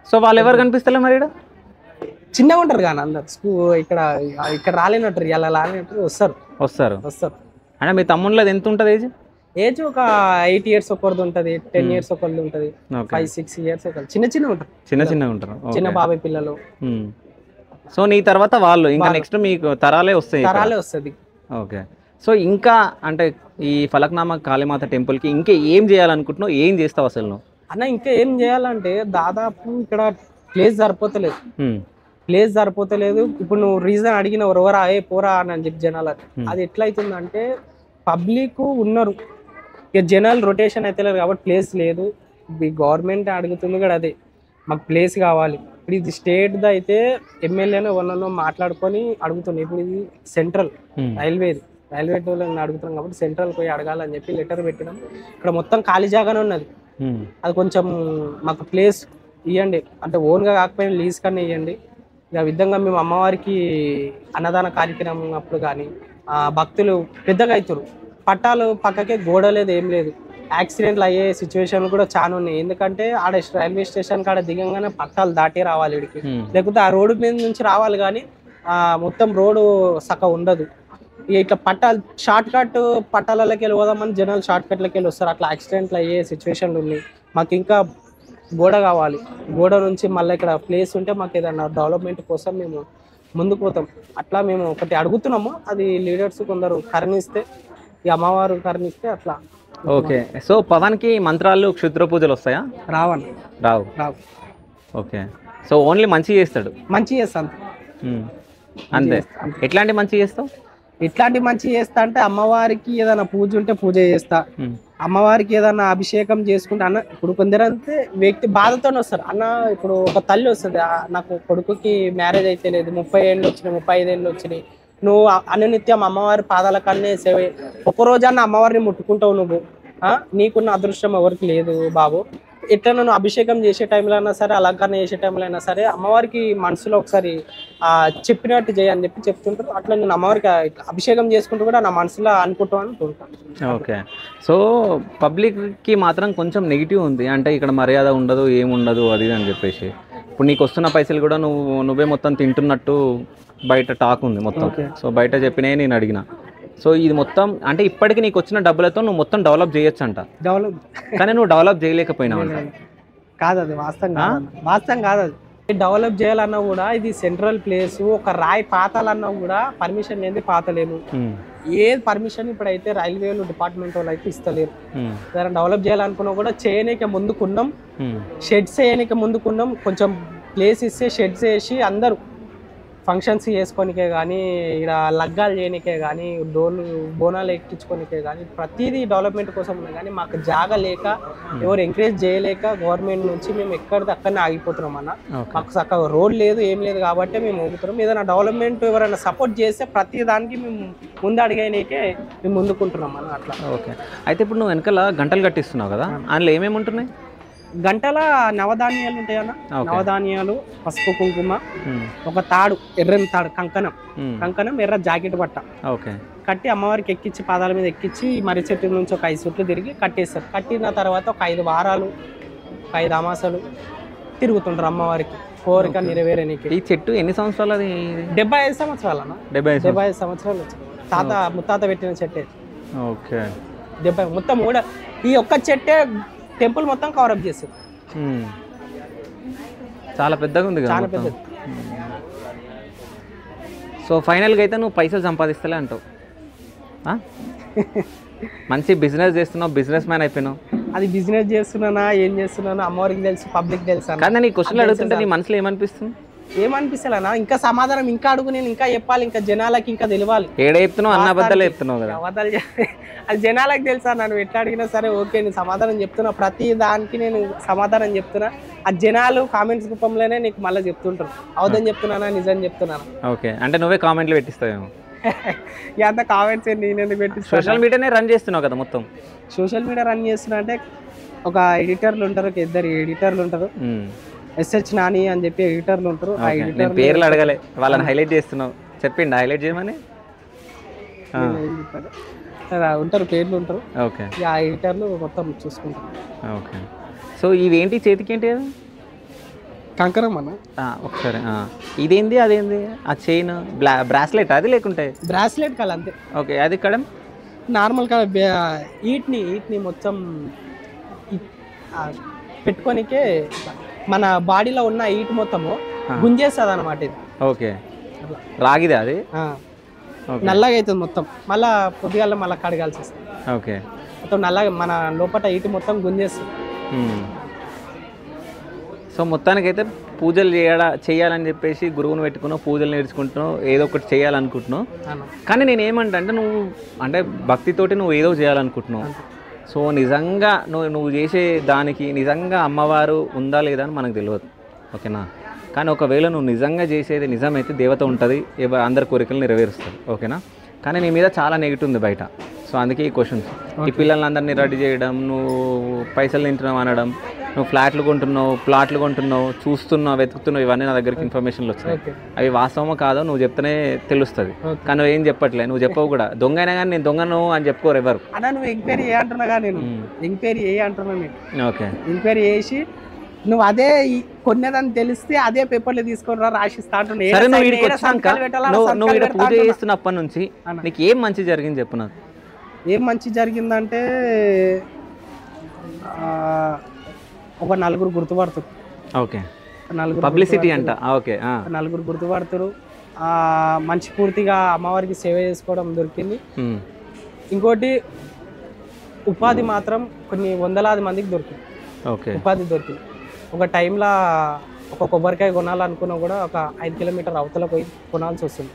సో వాళ్ళు ఎవరు కనిపిస్తలే మరి ఇక్కడ? చిన్నగా ఉంటారు కానీ అందరు ఇక్కడ రాలేనట్టు ఇలా రాలేనట్టు వస్తారు. అంటే మీ తమ్ముళ్ళది ఎంత ఉంటుంది ఏజ్? ఏజ్ ఒక 8 years ఒకరిది ఉంటుంది, 10 years ఒకరిది ఉంటుంది, 5-6 years ఒకరు చిన్న ఉంటారు. చిన్న బాబాయ్ పిల్లలు. సో నీ తర్వాత వాళ్ళు ఇంకా నెక్స్ట్ మీకు తరాలే వస్తుంది. ఓకే, సో ఇంకా అంటే ఈ ఫలక్నామా కాళీమాత టెంపుల్కి ఇంకా ఏం చేయాలనుకుంటున్నావు, ఏం చేస్తావు అసలు నువ్వు? అన్న ఇంకా ఏం చేయాలంటే దాదాపు ఇక్కడ ప్లేస్ సరిపోతలేదు. ఇప్పుడు నువ్వు రీజన్ అడిగిన ఎవరా పోరా అని చెప్పి జనాలు, అది ఎట్లయితుందంటే పబ్లిక్ ఉన్నారు, ఇక జనాలు రొటేషన్ అయితే లేదు కాబట్టి ప్లేస్ లేదు. గవర్నమెంట్ అడుగుతుంది కూడా అదే, మాకు ప్లేస్ కావాలి. ఇప్పుడు ఇది స్టేట్ది అయితే ఎమ్మెల్యేనో ఎవరినో మాట్లాడుకొని అడుగుతుంది. ఇప్పుడు ఇది సెంట్రల్ రైల్వే వాళ్ళని అడుగుతున్నాం కాబట్టి సెంట్రల్ పోయి అడగాలని చెప్పి లెటర్ పెట్టినాం. ఇక్కడ మొత్తం ఖాళీ జాగానే ఉన్నది, అది కొంచెం మాకు ప్లేస్ ఇవ్వండి, అంటే ఓన్గా కాకపోయినా లీజ్ కన్నా ఇవ్వండి. ఇక విధంగా మేము అమ్మవారికి అన్నదాన కార్యక్రమం అప్పుడు కానీ భక్తులు పెద్దగా అవుతారు. పట్టాలు పక్కకే గోడ లేదు, ఏం లేదు. యాక్సిడెంట్లు అయ్యే సిచ్యువేషన్లు కూడా చాలా ఉన్నాయి. ఎందుకంటే ఆడ రైల్వే స్టేషన్ కాడ దిగంగానే పట్టాలు దాటి రావాలి ఇడికి, లేకపోతే ఆ రోడ్డు మీద నుంచి రావాలి కానీ మొత్తం రోడ్డు సక్క ఉండదు. ఇట్లా పట్టాలు షార్ట్ కట్ పట్టాలకి వెళ్ళి పోదామని జనాలు షార్ట్ కట్లకి వెళ్ళి వస్తారు. అట్లా యాక్సిడెంట్లు అయ్యే సిచ్యువేషన్లు ఉన్నాయి. మాకు ఇంకా గోడ కావాలి, గోడ నుంచి మళ్ళీ ఇక్కడ ప్లేస్ ఉంటే మాకు ఏదైనా డెవలప్మెంట్ కోసం మేము ముందుకు పోతాం. అట్లా మేము ఒకటి అడుగుతున్నాము, అది లీడర్స్ కొందరు కరుణిస్తే, ఈ అమ్మవారు కరుణిస్తే అట్లా. ఓకే, సో పవన్కి మంత్రాలు క్షుద్ర పూజలు వస్తాయా? రావు. ఓకే, సో ఓన్లీ మంచి చేస్తాడు. మంచి చేస్తాను అంతే. ఎట్లాంటి మంచి చేస్తావు? ఇట్లాంటి మంచి చేస్తా అంటే అమ్మవారికి ఏదైనా పూజ ఉంటే పూజ చేస్తా, అమ్మవారికి ఏదైనా అభిషేకం చేసుకుంటే అన్న. ఇప్పుడు కొందరంతే వ్యక్తి బాధతోనే వస్తారు అన్న. ఇప్పుడు ఒక తల్లి వస్తుంది, నాకు కొడుకుకి మ్యారేజ్ అయితే లేదు, 30 ఏళ్ళు వచ్చినాయి, 35 ఏళ్ళు వచ్చినాయి, నువ్వు అనునిత్యం అమ్మవారి పాదాల కన్నే సేవ, ఒక్కరోజన్నా అమ్మవారిని ముట్టుకుంటావు నువ్వు, నీకున్న అదృష్టం ఎవరికి లేదు బాబు. ఎట్లా నువ్వు అభిషేకం చేసే టైంలో అయినా సరే, అలంకరణ చేసే టైంలో అయినా సరే అమ్మవారికి మనసులో ఒకసారి చెప్పినట్టు చేయని చెప్పి చెప్తుంటారు. అట్లా నేను అమ్మవారికి అభిషేకం చేసుకుంటూ కూడా నా మనసులో అనుకుంటాను అంటుంటాను. ఓకే, సో పబ్లిక్కి మాత్రం కొంచెం నెగిటివ్ ఉంది, అంటే ఇక్కడ మర్యాద ఉండదు, ఏముండదు అది అని చెప్పేసి. ఇప్పుడు నీకు వస్తున్న పైసలు కూడా నువ్వే మొత్తం తింటున్నట్టు బయట టాక్ ఉంది మొత్తం. సో బయట చెప్పినే నేను అడిగిన. సో ఇది మొత్తం అంటే ఇప్పటికి నీకు వచ్చిన డబ్బులతో నువ్వు మొత్తం డెవలప్ చేయొచ్చు అంట, కానీ నువ్వు డెవలప్ చేయలేకపోయినావు అంట. కాదు, అది వాస్తవం కాదు. అది డెవలప్ చేయాలన్నా కూడా ఇది సెంట్రల్ ప్లేస్, ఒక రాయి పాతాలన్నా కూడా పర్మిషన్ లేని పాతలేము. ఏ పర్మిషన్ ఇప్పుడైతే రైల్వే డిపార్ట్మెంట్ వాళ్ళు అయితే ఇస్తలేరు. ఏదైనా డెవలప్ చేయాలనుకున్నా కూడా చేయనీకే ముందుకున్నాం, షెడ్స్ వేయనీకే ముందుకున్నాం. కొంచెం ప్లేస్ ఇస్తే షెడ్స్ వేసి అందరూ ఫంక్షన్స్ చేసుకోనికే కానీ, ఇక్కడ లగ్గాలు చేయనికే కానీ, బోనాలు ఎక్కించుకోనికే కానీ, ప్రతిదీ డెవలప్మెంట్ కోసం ఉన్నాయి. కానీ మాకు జాగా లేక, ఎవరు ఎంకరేజ్ చేయలేక గవర్నమెంట్ నుంచి మేము అక్కడనే ఆగిపోతున్నాం అన్న. మాకు చక్కగా రోడ్ లేదు, ఏం లేదు కాబట్టి మేము ఊగుతున్నాం. ఏదైనా డెవలప్మెంట్ ఎవరైనా సపోర్ట్ చేస్తే ప్రతి దానికి మేము ముందు అడిగేనికే మేము ముందుకుంటున్నాం అన్న. అట్లా. ఓకే, అయితే ఇప్పుడు నువ్వు వెనకాల గంటలు కట్టిస్తున్నావు కదా, అందులో ఏమేమి ఉంటున్నాయి? గంటల నవధాన్యాలు ఉంటాయన్న. నవధాన్యాలు, పసుపు కుంకుమ, ఒక తాడు, ఎర్రని తాడు, కంకణం, ఎర్ర జాకెట్ బట్ట కట్టి అమ్మవారికి ఎక్కించి, పాదాల మీద ఎక్కించి మర్రి చెట్టు నుంచి ఒక 5 చుట్లు తిరిగి కట్టేస్తారు. కట్టిన తర్వాత ఒక 5 వారాలు, 5 అమాసాలు తిరుగుతుంటారు అమ్మవారికి కోరిక నెరవేరనికి. ఈ చెట్టు ఎన్ని సంవత్సరాలు? అది 75 సంవత్సరాలు అన్న. 75 సంవత్సరాలు ముత్తాత పెట్టిన చెట్టే. ఓకే, 70 మొత్తం కూడా ఈ ఒక్క చెట్టే టెంపుల్ మొత్తం కవరప్ చేస్తారు. చాలా పెద్దగా ఉంది కదా, చాలా పెద్దది. సో ఫైనల్గా అయితే నువ్వు పైసలు సంపాదిస్తలే అంటావు, మంచి బిజినెస్ చేస్తున్నావు, బిజినెస్ మ్యాన్ అయిపోయినావు. అది బిజినెస్ చేస్తున్నానా ఏం చేస్తున్నాను అమ్మవారికి తెలుసు, పబ్లిక్ తెలుసు. కానీ నీ క్వశ్చన్లు అడుగుతుంటే నీ మనసులో ఏమనిపిస్తుంది? ఏమనిపిస్తలేనా, ఇంకా సమాధానం ఇంకా అడుగు, నేను ఇంకా చెప్పాలి, ఇంకా జనాలకి ఇంకా తెలియాలి. ఏడ చెప్తున్నావు? అన్న అబద్ధాలు చెప్తున్నావు కదా. అబద్ధాలు అది జనాలకు తెలుసా, నన్ను ఎట్లా అడిగినా సరే ఓకే నేను సమాధానం చెప్తున్నా, ప్రతి దానికి నేను సమాధానం చెప్తున్నా. ఆ జనాలు కామెంట్స్ రూపంలోనే నీకు మళ్ళీ చెప్తుంటారు, అవదని చెప్తున్నానా నిజం చెప్తున్నాను. ఓకే, అంటే నువ్వే కామెంట్లు పెట్టిస్తావేమో. ఇక అంత కామెంట్స్ నేను ఎందుకు పెట్టి సోషల్ మీడియానే రన్ చేస్తున్నావు కదా మొత్తం. సోషల్ మీడియా రన్ చేస్తున్నా అంటే ఒక ఎడిటర్లు ఉంటారు, ఒక ఇద్దరు ఎడిటర్లు ఉంటారు. ఎస్హెచ్ నాని అని చెప్పి ఎడిటర్లు ఉంటారు. ఆ నేను ఎడిటర్ పేర్లు అడగలే, వాళ్ళని హైలైట్ చేస్తున్నావు. చెప్పిండి హైలైట్ చేయమని. ఉంటారు, పేర్లు ఉంటారు. ఓకే ఆ ఎడిటర్లు మొత్తం చూసుకుంటారు. ఓకే. సో ఇవేంటి చేతికి ఏంటి అది? కంకరం అన్న. ఒకసారి ఇదేంది అదేంది ఆ చైన్ బ్రాస్లెట్ అది లేకుంటే? బ్రాస్లెట్ కల అంతే. ఓకే. అది ఇక్కడ నార్మల్ గా ఈట్ని మొత్తం పెట్టుకోనికే మన బాడీలో ఉన్న ఈట్ మొత్తము గుంజేస్తుంది అనమాట ఇది. ఓకే. రాగిదే అది? నల్లగా అవుతుంది మొత్తం. మళ్ళా పొద్దుగాల మళ్ళీ కడగాల్సి వస్తుంది. ఓకే. మొత్తం నల్లగా మన లోపల ఈట్ మొత్తం గుంజేస్తుంది. సో మొత్తానికైతే పూజలు చేయాలని చెప్పేసి గురువుని పెట్టుకున్నావు, పూజలు నేర్చుకుంటున్నావు, ఏదో ఒకటి చేయాలనుకుంటున్నావు. కానీ నేను ఏమంటా అంటే నువ్వు అంటే భక్తితోటి నువ్వు ఏదో చేయాలనుకుంటున్నావు. సో నిజంగా నువ్వు చేసే దానికి నిజంగా అమ్మవారు ఉందా లేదా అని మనకు తెలియదు. ఓకేనా? కానీ ఒకవేళ నువ్వు నిజంగా చేసేది నిజమైతే దేవత ఉంటుంది, అందరి కోరికలు నెరవేరుస్తుంది. ఓకేనా? కానీ నీ మీద చాలా నెగిటివ్ ఉంది బయట. సో అందుకే ఈ క్వశ్చన్స్. ఈ పిల్లలందరినీ రెడీ చేయడం, నువ్వు పైసలు తింటున్నావు అనడం, నువ్వు ఫ్లాట్లు కొంటున్నావు, ప్లాట్లు కొంటున్నావు, చూస్తున్నావు, వెతుకుతున్నావు, ఇవన్నీ నా దగ్గరికి ఇన్ఫర్మేషన్లు వచ్చినాయి. అవి వాస్తవమో కాదో నువ్వు చెప్తేనే తెలుస్తుంది. కానీ నువ్వు ఏం చెప్పట్లే, నువ్వు చెప్పవు కూడా. దొంగ అయినా కానీ నేను దొంగను అని చెప్పుకోరు ఎవరు. అన్నా నువ్వు ఎంక్వైరీ ఏ అంటున్నా, నేను ఎంక్వైరీ ఏ అంటున్నా. ఓకే. ఎంక్వైరీ చేసి నువ్వు అదే కొన్నేదని తెలిస్తే అదే పేపర్లు తీసుకొని రాసిస్తా అంటున్నా. సరే, నువ్వు వీడికి వచ్చాక నువ్వు ఇక్కడ పూజ చేస్తున్నప్పటి నుంచి నీకు ఏం మంచి జరిగింది చెప్పు నాకు. ఏం మంచి జరిగిందంటే ఒక నలుగురు గుర్తుపడుతారు. ఓకే. నలుగురు పబ్లిసిటీ అంట. ఓకే. నలుగురు గుర్తుపడుతారు. మంచి పూర్తిగా అమ్మవారికి సేవ చేసుకోవడం దొరికింది. ఇంకోటి ఉపాధి మాత్రం కొన్ని వందలాది మందికి దొరికింది. ఓకే. ఉపాధి దొరికింది. ఒక టైంలో ఒక కొబ్బరికాయ కొనాలనుకున్నా కూడా ఒక 5 కిలోమీటర్ అవతల పోయి కొనాల్సి వస్తుంది.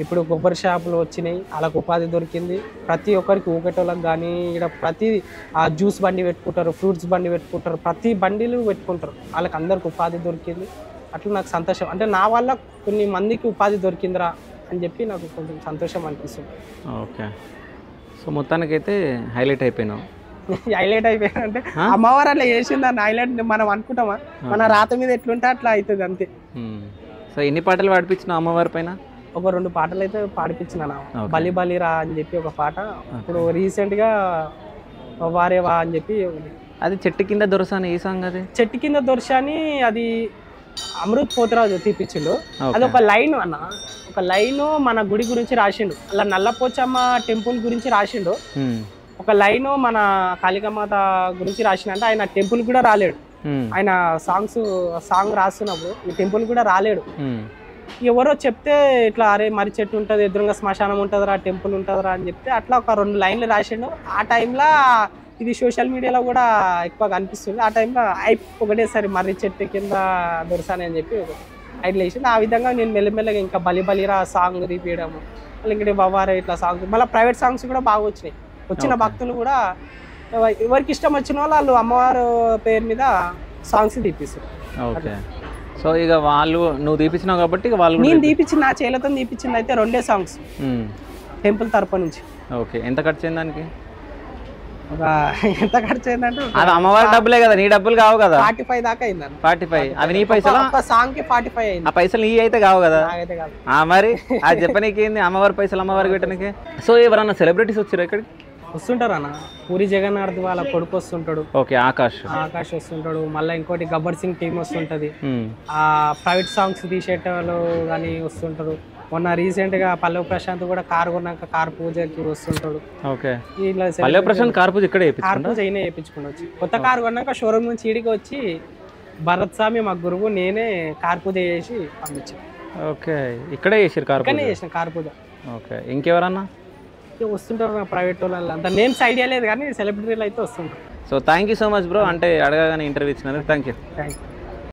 ఇప్పుడు కొబ్బరి షాపులు వచ్చినాయి, వాళ్ళకు ఉపాధి దొరికింది. ప్రతి ఒక్కరికి ఊకేటోళ్ళకి కానీ ఇక్కడ ప్రతి జ్యూస్ బండి పెట్టుకుంటారు, ఫ్రూట్స్ బండి పెట్టుకుంటారు, ప్రతి బండిలు పెట్టుకుంటారు. వాళ్ళకి అందరికి ఉపాధి దొరికింది. అట్లా నాకు సంతోషం. అంటే నా వల్ల కొన్ని మందికి ఉపాధి దొరికిందిరా అని చెప్పి నాకు కొంచెం సంతోషం అనిపిస్తుంది. ఓకే. సో మొత్తానికైతే హైలైట్ అయిపోయినావు. హైలైట్ అయిపోయానంటే అమ్మవారు అట్లా చేసిందని హైలైట్ మనం అనుకుంటామా? మన రాత మీద ఎట్లుంటే అట్లా అవుతుంది అంతే. సో ఎన్ని పాటలు పాడిపించినావు అమ్మవారి పైన? ఒక 2 పాటలు అయితే పాడిపించినాను. బలి బలిరా అని చెప్పి ఒక పాట. ఇప్పుడు రీసెంట్ గా వారేవా అని చెప్పి. అది చెట్టు కింద దొరసాని ఏ సాంగ్? అది చెట్టు కింద దొరసాని అది అమృత్ పోతరాజు తీపిచ్చిండు. అది ఒక లైన్ అన్న, ఒక లైన్ మన గుడి గురించి రాసిండు. అలా నల్లపోచమ్మ టెంపుల్ గురించి రాసిండు. ఒక లైన్ మన కాళికామాత గురించి రాసిన. అంటే ఆయన టెంపుల్ కూడా రాలేడు. ఆయన సాంగ్ రాస్తున్నప్పుడు ఈ టెంపుల్ కూడా రాలేడు. ఎవరో చెప్తే ఇట్లా అరే మరి చెట్టు ఉంటుంది, ఎదురుగా శ్మశానం ఉంటుందిరా, టెంపుల్ ఉంటుందిరా అని చెప్తే అట్లా ఒక 2 లైన్లు రాసిండు. ఆ టైంలో ఇది సోషల్ మీడియాలో కూడా ఎక్కువ కనిపిస్తుంది. ఆ టైంలో ఒకటేసారి మర్రి చెట్టు కింద దొరసాని అని చెప్పి ఐడియా వేసింది. ఆ విధంగా నేను మెల్లమెల్లగా ఇంకా బలి బలిరా సాంగ్ రీపీయడము, మళ్ళీ ఇంకటి బవ్వారే ఇట్లా సాంగ్స్, మళ్ళీ ప్రైవేట్ సాంగ్స్ కూడా బాగా వచ్చినాయి. వచ్చిన భక్తులు కూడా ఎవరికి ఇష్టం వచ్చిన వాళ్ళు అమ్మవారు పేరు మీద సాంగ్స్ తీపిస్తారు. ఓకే. సో ఇక వాళ్ళు నువ్వు తీపించినావు కాబట్టి వాళ్ళు నేను తీపించిన నా చేలతో తీపించింది అయితే 2 సాంగ్స్ టెంపుల్ తరపు నుంచి. ఓకే. ఎంత ఖర్చు అయింది దానికి? ఎంత ఖర్చు అయిందంటే అది అమ్మవారి డబ్బులే కదా, నీ డబ్బులు కావు కదా. 45 దాకా అయిందండి. 45? అవి నీ పైసలు? ఒక సాంగ్ కి 45 అయింది. ఆ పైసలు నీ అయితే కావు కదా. నాకైతే కాదు. మరి అది చెప్పనీకి ఏంది అమ్మవారి పైసలు అమ్మవారికి పెట్టడానికి? సో ఎవరన్నా సెలబ్రిటీస్ వచ్చారు ఇక్కడికి? వస్తుంటారు అన్న. పూరి జగన్నాథ్ వాళ్ళ కొడుకు వస్తుంటాడు. ఓకే. ఆకాష్ వస్తుంటాడు. మళ్ళీ ఇంకోటి గబ్బర్ సింగ్ టీం వస్తుంటది. ఆ ప్రైవేట్ సాంగ్స్ తీసేటోళ్ళు కానీ వస్తుంటారు. మొన్న రీసెంట్ గా పల్లవి ప్రశాంత్ కూడా కారు కొన్నాక కార్ పూజకి వస్తుంటాడు. ఓకే. పల్లవి ప్రశాంత్ కార్ పూజ ఇక్కడే చేయించుకోవచ్చు. కొత్త కారు కొన్నాక షోరూమ్ నుంచి ఈడికి వచ్చి భరత్ స్వామి మా గురువు నేనే కార్ పూజ చేసి పంపించాను. ఓకే. ఇక్కడే చేసారు కార్ పూజ? ఇక్కడనే చేసిన కార్ పూజ. ఓకే. ఇంకెవరన్నా వస్తుంటారు నా ప్రైవేట్ వాళ్ళు? అంత నేమ్స్ ఐడియా లేదు కానీ సెలబ్రిటీలు అయితే వస్తుంటారు. So thank you so much bro. అంటే అడగగానే ఇంటర్వ్యూ ఇచ్చినందుకు థ్యాంక్ యూ.